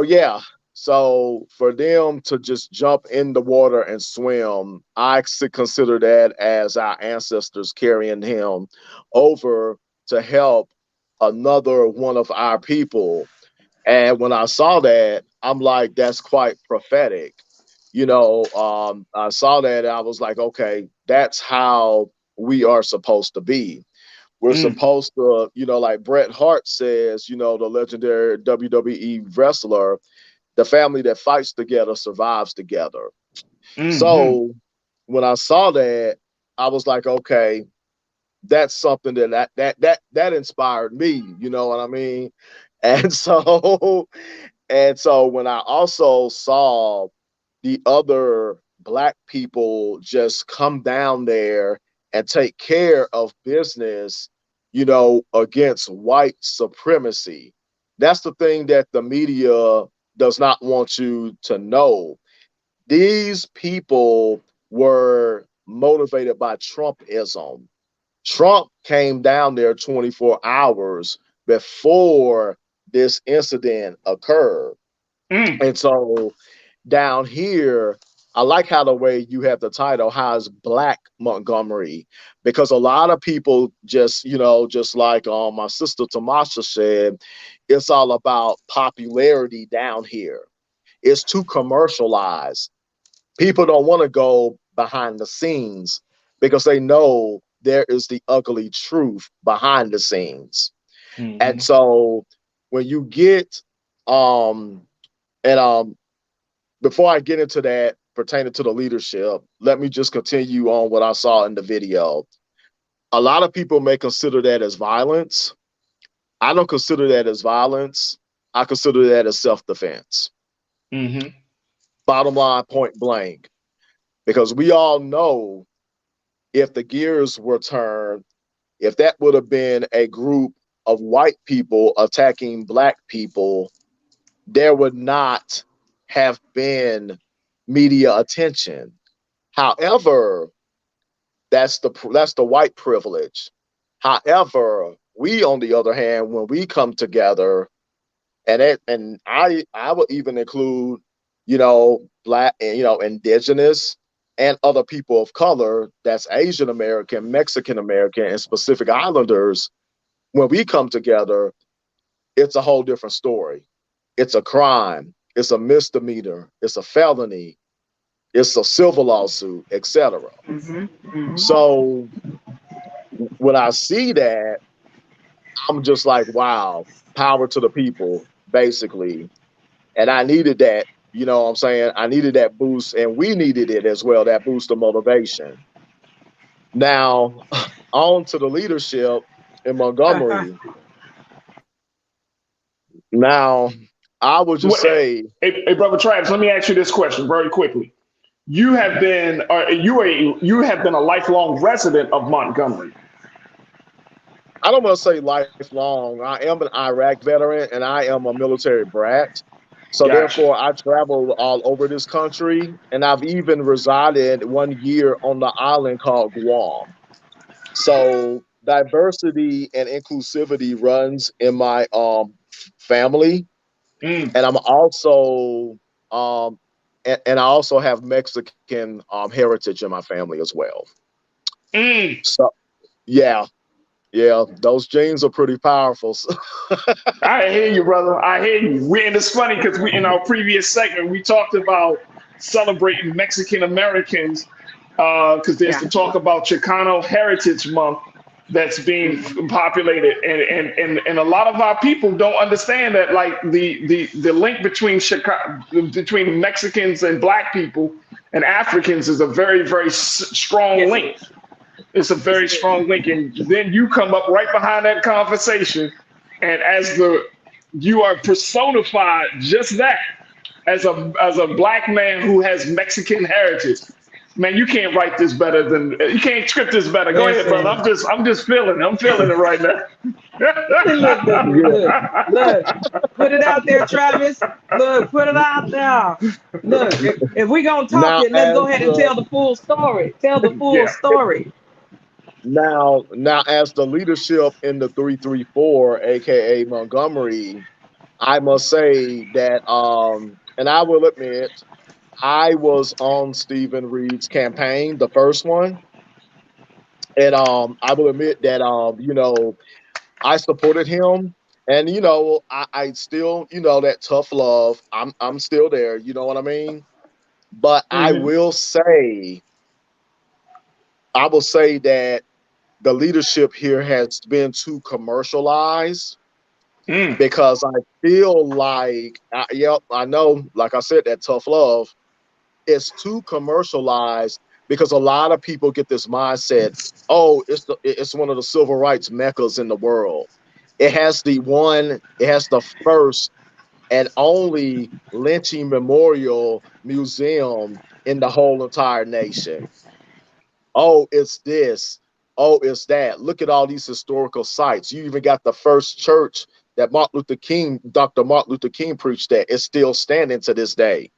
Speaker 14: yeah. So for them to just jump in the water and swim, I consider that as our ancestors carrying him over to help another one of our people. And when I saw that, I'm like, that's quite prophetic. I saw that and I was like, okay, that's how we are supposed to be. We're supposed to, like Bret Hart says, the legendary WWE wrestler, the family that fights together survives together. So when I saw that, I was like, okay, that's something that inspired me. You know what I mean? And so when I also saw the other Black people just come down there and take care of business, against white supremacy. That's the thing that the media does not want you to know. These people were motivated by Trumpism. Trump came down there 24 hours before this incident occurred. And so down here, I like how the way you have the title, how's Black Montgomery, because a lot of people just, just like my sister Tamasha said, it's all about popularity down here. It's too commercialized. People don't want to go behind the scenes because they know there is the ugly truth behind the scenes. Mm-hmm. And so when you get, before I get into that pertaining to the leadership, let me just continue on what I saw in the video. A lot of people may consider that as violence. I don't consider that as violence. I consider that as self-defense. Mm-hmm. Bottom line, point blank. Because we all know if the gears were turned, if that would have been a group of white people attacking Black people, there would not have been media attention. However, that's the white privilege. However, we, on the other hand, when we come together, and I would even include, Black and indigenous and other people of color, that's Asian American, Mexican American, and Pacific Islanders. When we come together, it's a whole different story. It's a crime. It's a misdemeanor. It's a felony. It's a civil lawsuit, etc. Mm-hmm. Mm-hmm. So when I see that, I'm just like, wow, power to the people, basically. And I needed that, you know what I'm saying? I needed that boost, and we needed it as well, that boost of motivation. Now, on to the leadership in Montgomery. Now, I would just say,
Speaker 1: hey, brother Travis, let me ask you this question very quickly. You have been a lifelong resident of Montgomery.
Speaker 14: I don't want to say lifelong. I am an Iraq veteran and I am a military brat. So therefore, I traveled all over this country, and I've even resided 1 year on the island called Guam. So diversity and inclusivity runs in my family, and I'm also and I also have Mexican heritage in my family as well. So yeah, those genes are pretty powerful.
Speaker 1: I hear you, brother. I hear you. And it's funny because in our previous segment, we talked about celebrating Mexican Americans because there's the talk about Chicano Heritage Month that's being populated. And a lot of our people don't understand that, like the link between Mexicans and Black people and Africans is a very, very strong link. It's a very strong link, and then you come up right behind that conversation, and you are personified just that as a Black man who has Mexican heritage. Man, you can't write this better you can't script this better. Go ahead, brother. I'm just feeling it right now.
Speaker 11: Look, put it out there, Travis. Look, put it out there. Look, if we're gonna talk let's go ahead and tell the full story. Tell the full story.
Speaker 14: Now, as the leadership in the 334, aka Montgomery, I must say that, and I will admit, I was on Stephen Reed's campaign, the first one, and I will admit that I supported him, and I still that tough love. I'm still there. You know what I mean? But I will say that the leadership here has been too commercialized because I feel like, I know, like I said, that tough love is too commercialized because a lot of people get this mindset, oh, it's one of the civil rights meccas in the world. It has the first and only lynching memorial museum in the whole entire nation. Oh, it's this. Oh, it's that. Look at all these historical sites. You even got the first church that Dr. Martin Luther King preached at. It's still standing to this day.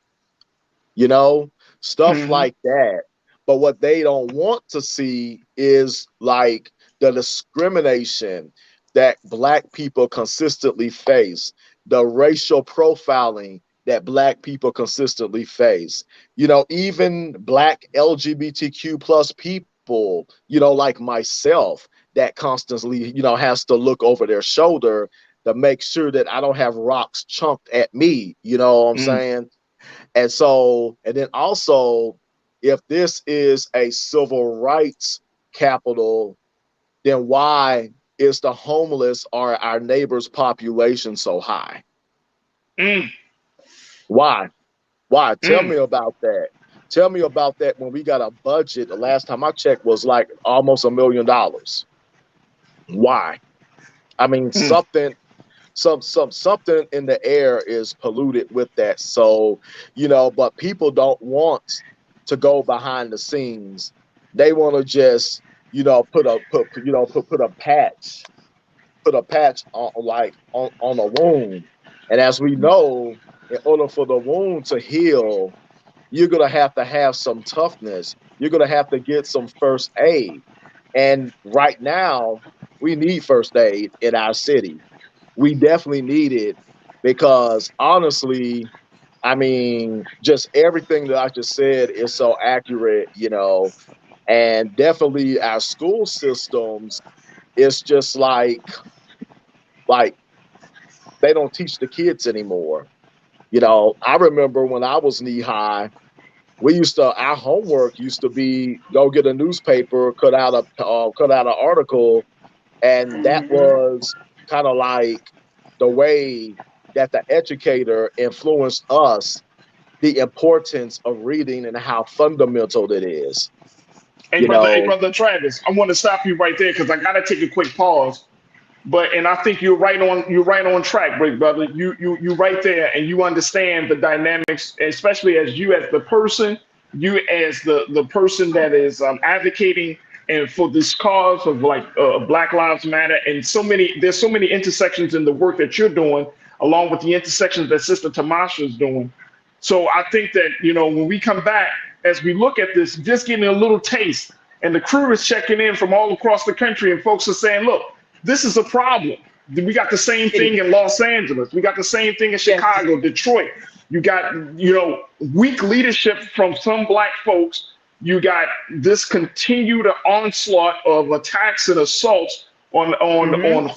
Speaker 14: Stuff like that. But what they don't want to see is like the discrimination that Black people consistently face, the racial profiling that Black people consistently face. You know, even Black LGBTQ plus people, you know, like myself, that constantly, you know, has to look over their shoulder to make sure that I don't have rocks chunked at me. You know what I'm saying? And so, and then also, if this is a civil rights capital, then why is the homeless or our neighbors' population so high? Why? Why? Tell me about that. Tell me about that when we got a budget. The last time I checked was like almost $1 million. Why? I mean, something in the air is polluted with that. So, you know, but people don't want to go behind the scenes. They want to just, you know, put a patch on on a wound. And as we know, in order for the wound to heal, you're gonna have to have some toughness. You're gonna have to get some first aid. And right now, we need first aid in our city. We definitely need it because honestly, I mean, just everything that I just said is so accurate, you know, and definitely our school systems, it's just like they don't teach the kids anymore. You know, I remember when I was knee high, our homework used to be go get a newspaper, cut out an article, and that was kind of like the way that the educator influenced us, the importance of reading and how fundamental it is.
Speaker 1: Hey, brother Travis, I want to stop you right there because I gotta take a quick pause. And I think you're right on track, big brother. You right there, and you understand the dynamics, especially as the person that is advocating and for this cause of like Black Lives Matter, and there's so many intersections in the work that you're doing, along with the intersections that Sister Tamasha is doing. So I think that, you know, when we come back, as we look at this, just getting a little taste, and the crew is checking in from all across the country, and folks are saying, look, this is a problem. We got the same thing in Los Angeles. We got the same thing in Chicago, Detroit. You got, you know, weak leadership from some Black folks. You got this continued onslaught of attacks and assaults on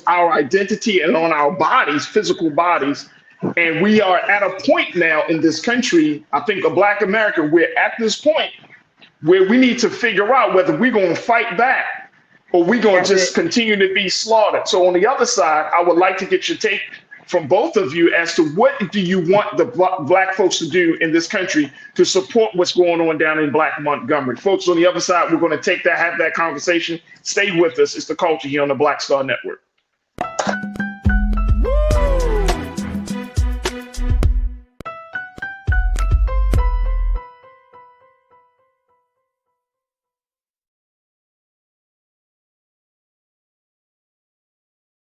Speaker 1: our identity and on our bodies, physical bodies. And we are at a point now in this country, I think of Black America, we're at this point where we need to figure out whether we're going to fight back or we're going to just continue to be slaughtered. So on the other side, I would like to get your take from both of you as to what do you want the Black folks to do in this country to support what's going on down in Black Montgomery. Folks on the other side, we're going to have that conversation. Stay with us. It's The Culture here on the Black Star Network.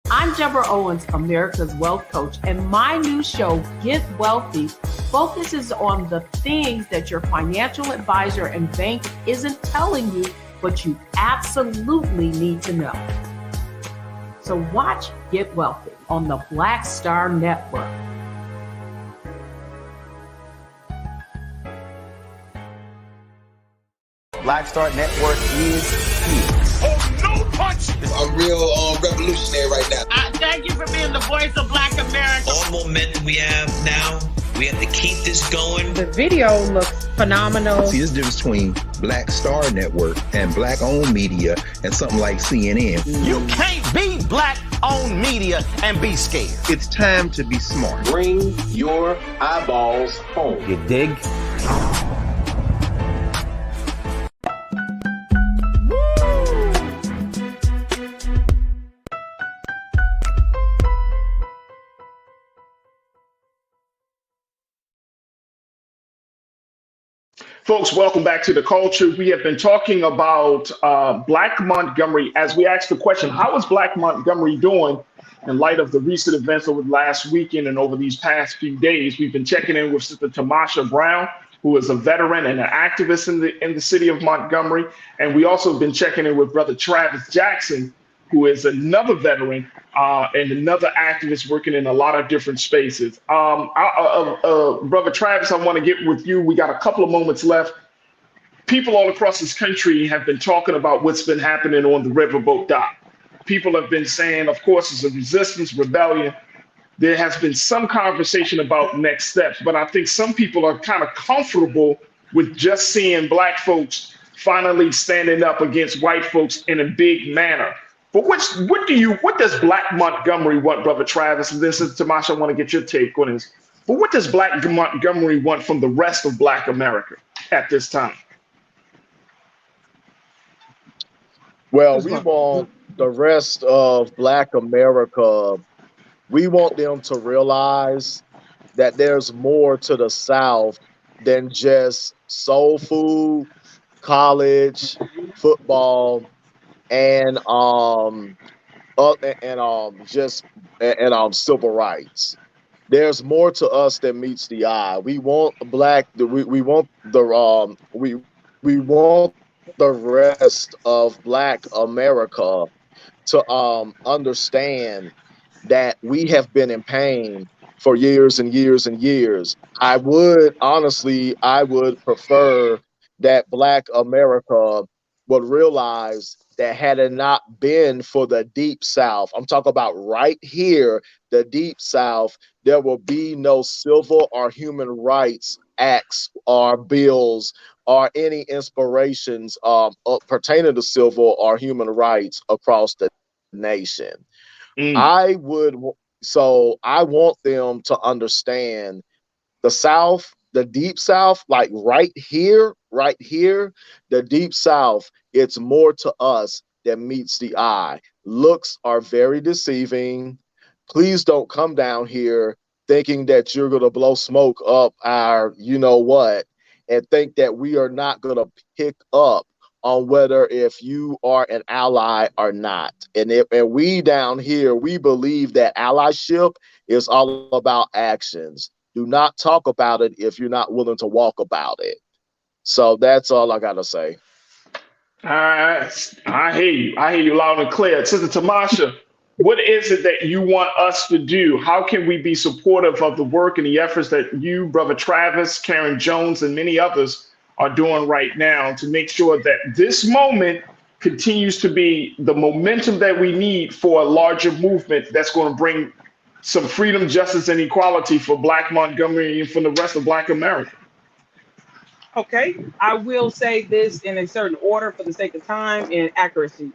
Speaker 15: I'm Deborah Owens, America's Wealth Coach, and my new show, Get Wealthy, focuses on the things that your financial advisor and bank isn't telling you, but you absolutely need to know. So watch Get Wealthy on the Black Star Network.
Speaker 2: Black Star Network is here.
Speaker 5: Oh, no punch! I'm real revolutionary right now.
Speaker 10: Thank you for being the voice of Black America.
Speaker 7: All momentum we have now, we have to keep this going.
Speaker 3: The video looks phenomenal.
Speaker 9: See, there's a difference between Black Star Network and Black-owned media and something like CNN.
Speaker 2: You can't be Black-owned media and be scared.
Speaker 9: It's time to be smart.
Speaker 12: Bring your eyeballs home.
Speaker 2: You dig?
Speaker 1: Folks, welcome back to The Culture. We have been talking about Black Montgomery as we asked the question, how is Black Montgomery doing in light of the recent events over the last weekend and over these past few days? We've been checking in with Sister Tamasha Brown, who is a veteran and an activist in the city of Montgomery. And we also have been checking in with Brother Travis Jackson, who is another veteran and another activist working in a lot of different spaces. Brother Travis, I want to get with you. We got a couple of moments left. People all across this country have been talking about what's been happening on the riverboat dock. People have been saying, of course, it's a resistance, rebellion. There has been some conversation about next steps, but I think some people are kind of comfortable with just seeing Black folks finally standing up against white folks in a big manner. But what does Black Montgomery want, Brother Travis? And this is Tamasha, I want to get your take on this. But what does Black Montgomery want from the rest of Black America at this time?
Speaker 14: Well, we want the rest of Black America, we want them to realize that there's more to the South than just soul food, college, football, and civil rights. There's more to us than meets the eye. We want we want the rest of Black America to understand that we have been in pain for years and years and years. I would prefer that Black America would realize that had it not been for the Deep South, I'm talking about right here, the Deep South, there will be no civil or human rights acts or bills or any inspirations pertaining to civil or human rights across the nation. I want them to understand the South, the Deep South, like right here, the Deep South, it's more to us than meets the eye. Looks are very deceiving. Please don't come down here thinking that you're going to blow smoke up our, you know what, and think that we are not going to pick up on whether if you are an ally or not. And we down here, we believe that allyship is all about actions. Do not talk about it if you're not willing to walk about it. So that's all I got to say.
Speaker 1: I hear you. I hear you loud and clear. Sister Tamasha, what is it that you want us to do? How can we be supportive of the work and the efforts that you, Brother Travis, Karen Jones, and many others are doing right now to make sure that this moment continues to be the momentum that we need for a larger movement that's going to bring some freedom, justice, and equality for Black Montgomery and for the rest of Black America?
Speaker 11: Okay, I will say this in a certain order for the sake of time and accuracy.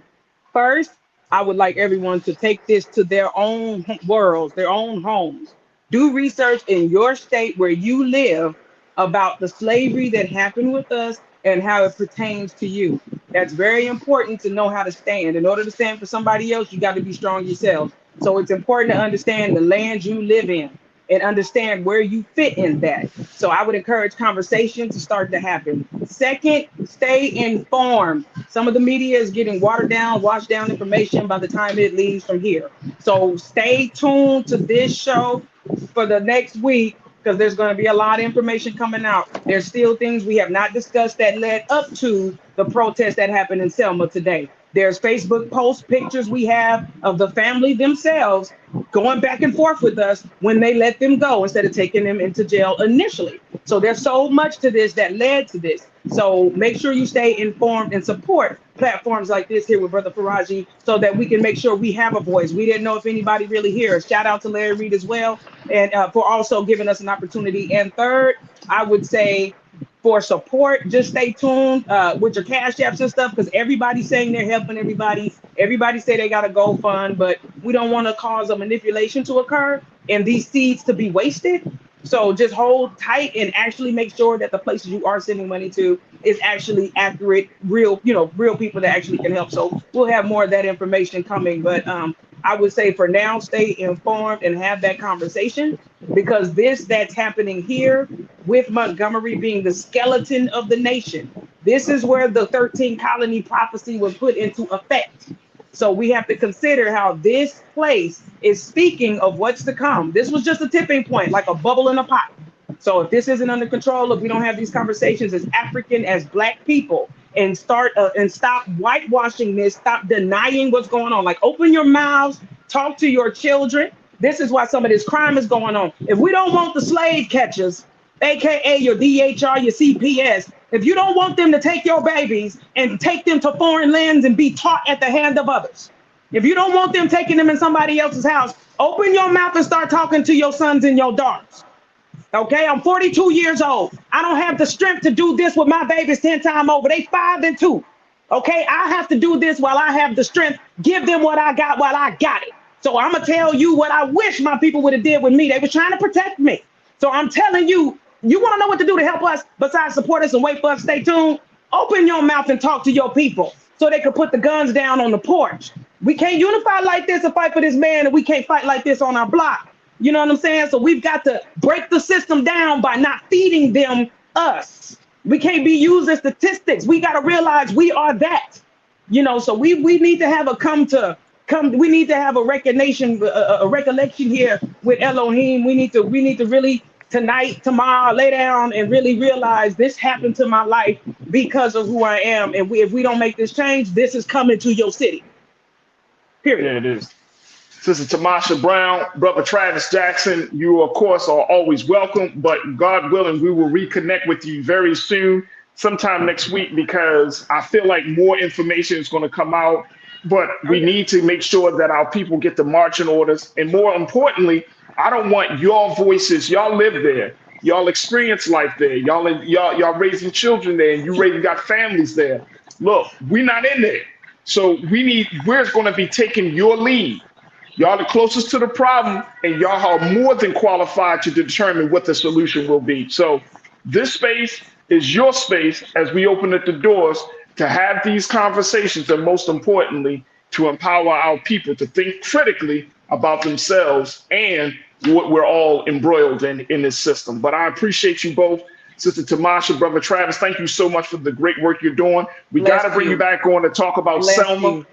Speaker 11: First, I would like everyone to take this to their own worlds, their own homes. Do research in your state where you live about the slavery that happened with us and how it pertains to you. That's very important to know how to stand. In order to stand for somebody else, you got to be strong yourself. So it's important to understand the land you live in and understand where you fit in that. So I would encourage conversation to start to happen. Second, stay informed. Some of the media is getting watered down, washed down information by the time it leaves from here. So stay tuned to this show for the next week, because there's going to be a lot of information coming out. There's still things we have not discussed that led up to the protest that happened in Selma today. There's Facebook posts, pictures we have of the family themselves going back and forth with us when they let them go instead of taking them into jail initially. So there's so much to this that led to this. So make sure you stay informed and support platforms like this here with Brother Farajii so that we can make sure we have a voice. We didn't know if anybody really hears. Shout out to Larry Reed as well, and for also giving us an opportunity. And third, I would say for support, just stay tuned with your cash apps and stuff, because everybody's saying they're helping everybody. Everybody say they got a GoFund, but we don't want to cause a manipulation to occur and these seeds to be wasted. So just hold tight and actually make sure that the places you are sending money to is actually accurate, real people that actually can help. So we'll have more of that information coming. But I would say for now, stay informed and have that conversation, because that's happening here with Montgomery being the skeleton of the nation. This is where the 13 colony prophecy was put into effect. So we have to consider how this place is speaking of what's to come. This was just a tipping point, like a bubble in a pot. So if this isn't under control, if we don't have these conversations as African, as Black people, and start and stop whitewashing this, stop denying what's going on. Like, open your mouths, talk to your children. This is why some of this crime is going on. If we don't want the slave catchers, AKA your DHR, your CPS, if you don't want them to take your babies and take them to foreign lands and be taught at the hand of others, if you don't want them taking them in somebody else's house, open your mouth and start talking to your sons and your daughters. Okay, I'm 42 years old. I don't have the strength to do this with my babies 10 times over. They 5 and 2. Okay, I have to do this while I have the strength. Give them what I got while I got it. So I'm gonna tell you what I wish my people would have did with me. They were trying to protect me. So I'm telling you, you wanna know what to do to help us besides support us and wait for us to stay tuned? Open your mouth and talk to your people so they can put the guns down on the porch. We can't unify like this and fight for this man, and we can't fight like this on our block. You know what I'm saying? So we've got to break the system down by not feeding them us. We can't be used as statistics. We got to realize we are that. You know, so we need to have we need to have a recognition, a recollection here with Elohim. We need to really tonight, tomorrow, lay down and really realize this happened to my life because of who I am. And if we don't make this change, this is coming to your city. Period.
Speaker 1: Yeah, it is. Sister Tamasha Brown, Brother Travis Jackson, you, of course, are always welcome, but God willing, we will reconnect with you very soon, sometime next week, because I feel like more information is going to come out, but we need to make sure that our people get the marching orders. And more importantly, I don't want your voices. Y'all live there. Y'all experience life there. Y'all raising children there, and you got families there. Look, we're not in there. So we're going to be taking your lead. Y'all the closest to the problem, and y'all are more than qualified to determine what the solution will be. So this space is your space as we open up the doors to have these conversations, and most importantly, to empower our people to think critically about themselves and what we're all embroiled in this system. But I appreciate you both. Sister Tamasha, Brother Travis, thank you so much for the great work you're doing. We got to bring you back on to talk about Selma.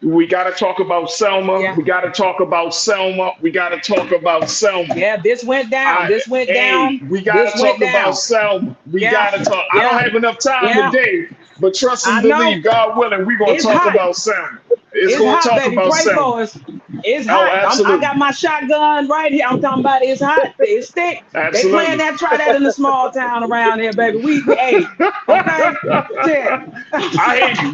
Speaker 1: We got to talk about Selma.
Speaker 11: Yeah.
Speaker 1: We got to talk about Selma. We got to talk about Selma.
Speaker 11: Yeah, this went down. This went down.
Speaker 1: We got to talk about Selma. We got to talk. I don't have enough time today, but trust and believe, God willing, we're going to talk about Selma. It's going to talk
Speaker 11: baby.
Speaker 1: about
Speaker 11: Pray
Speaker 1: Selma.
Speaker 11: for us. It's hot. I got my shotgun right here. I'm talking about it's hot. It's thick.
Speaker 1: Absolutely.
Speaker 11: They playing that, try that in a small town around here, baby. Hey, okay.
Speaker 1: I hate you.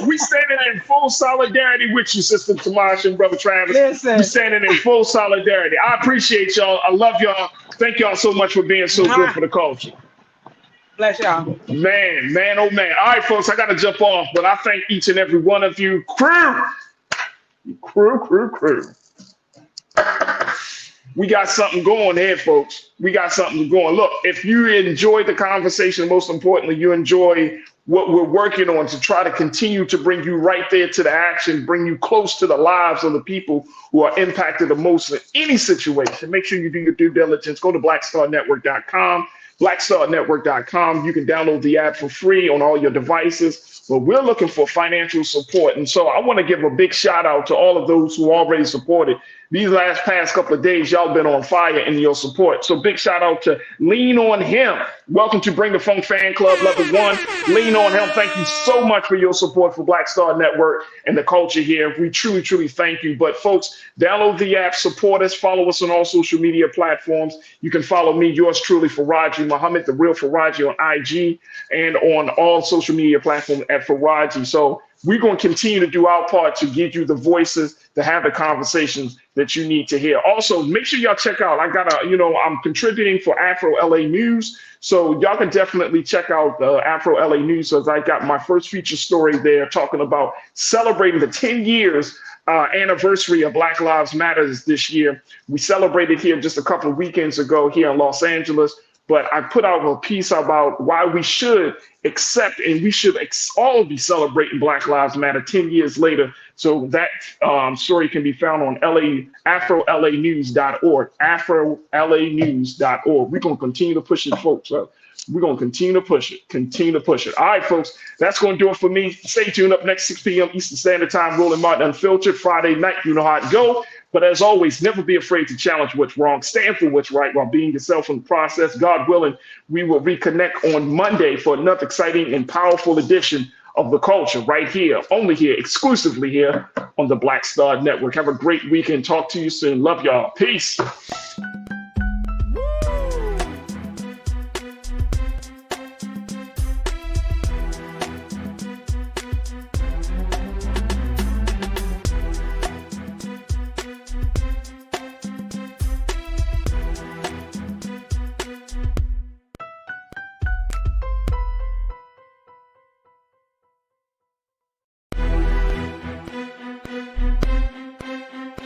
Speaker 1: We standing in full solidarity with you, Sister Tamasha and Brother Travis.
Speaker 11: Listen.
Speaker 1: We standing in full solidarity. I appreciate y'all. I love y'all. Thank y'all so much for being so good for the culture.
Speaker 11: Bless y'all.
Speaker 1: Man, oh man. All right, folks, I got to jump off, but I thank each and every one of you. Crew. We got something going here, folks. We got something going. Look, if you enjoy the conversation, most importantly, you enjoy what we're working on to try to continue to bring you right there to the action, bring you close to the lives of the people who are impacted the most in any situation. Make sure you do your due diligence. Go to blackstarnetwork.com. blackstarnetwork.com. You can download the app for free on all your devices. But we're looking for financial support. And so I want to give a big shout out to all of those who already supported. These past couple of days, y'all been on fire in your support. So big shout out to Lean On Him. Welcome to Bring the Funk Fan Club Level 1. Lean On Him. Thank you so much for your support for Black Star Network and the culture here. We truly, truly thank you. But folks, download the app, support us, follow us on all social media platforms. You can follow me, yours truly, Farajii Muhammad, the real Farajii on IG and on all social media platforms at Farajii. So we're going to continue to do our part to give you the voices to have the conversations that you need to hear. Also, make sure y'all check out, I'm contributing for Afro LA News. So y'all can definitely check out Afro LA News, as I got my first feature story there talking about celebrating the 10 years anniversary of Black Lives Matters this year. We celebrated here just a couple of weekends ago here in Los Angeles. But I put out a piece about why we should accept and we should all be celebrating Black Lives Matter 10 years later. So that story can be found on AfroLAnews.org, AfroLAnews.org. We're going to continue to push it, folks. We're going to continue to push it. All right, folks, that's going to do it for me. Stay tuned. Up next, 6 p.m. Eastern Standard Time, Roland Martin Unfiltered, Friday night. You know how it go. But as always, never be afraid to challenge what's wrong. Stand for what's right while being yourself in the process. God willing, we will reconnect on Monday for another exciting and powerful edition of The Culture right here, only here, exclusively here on the Black Star Network. Have a great weekend. Talk to you soon. Love y'all. Peace.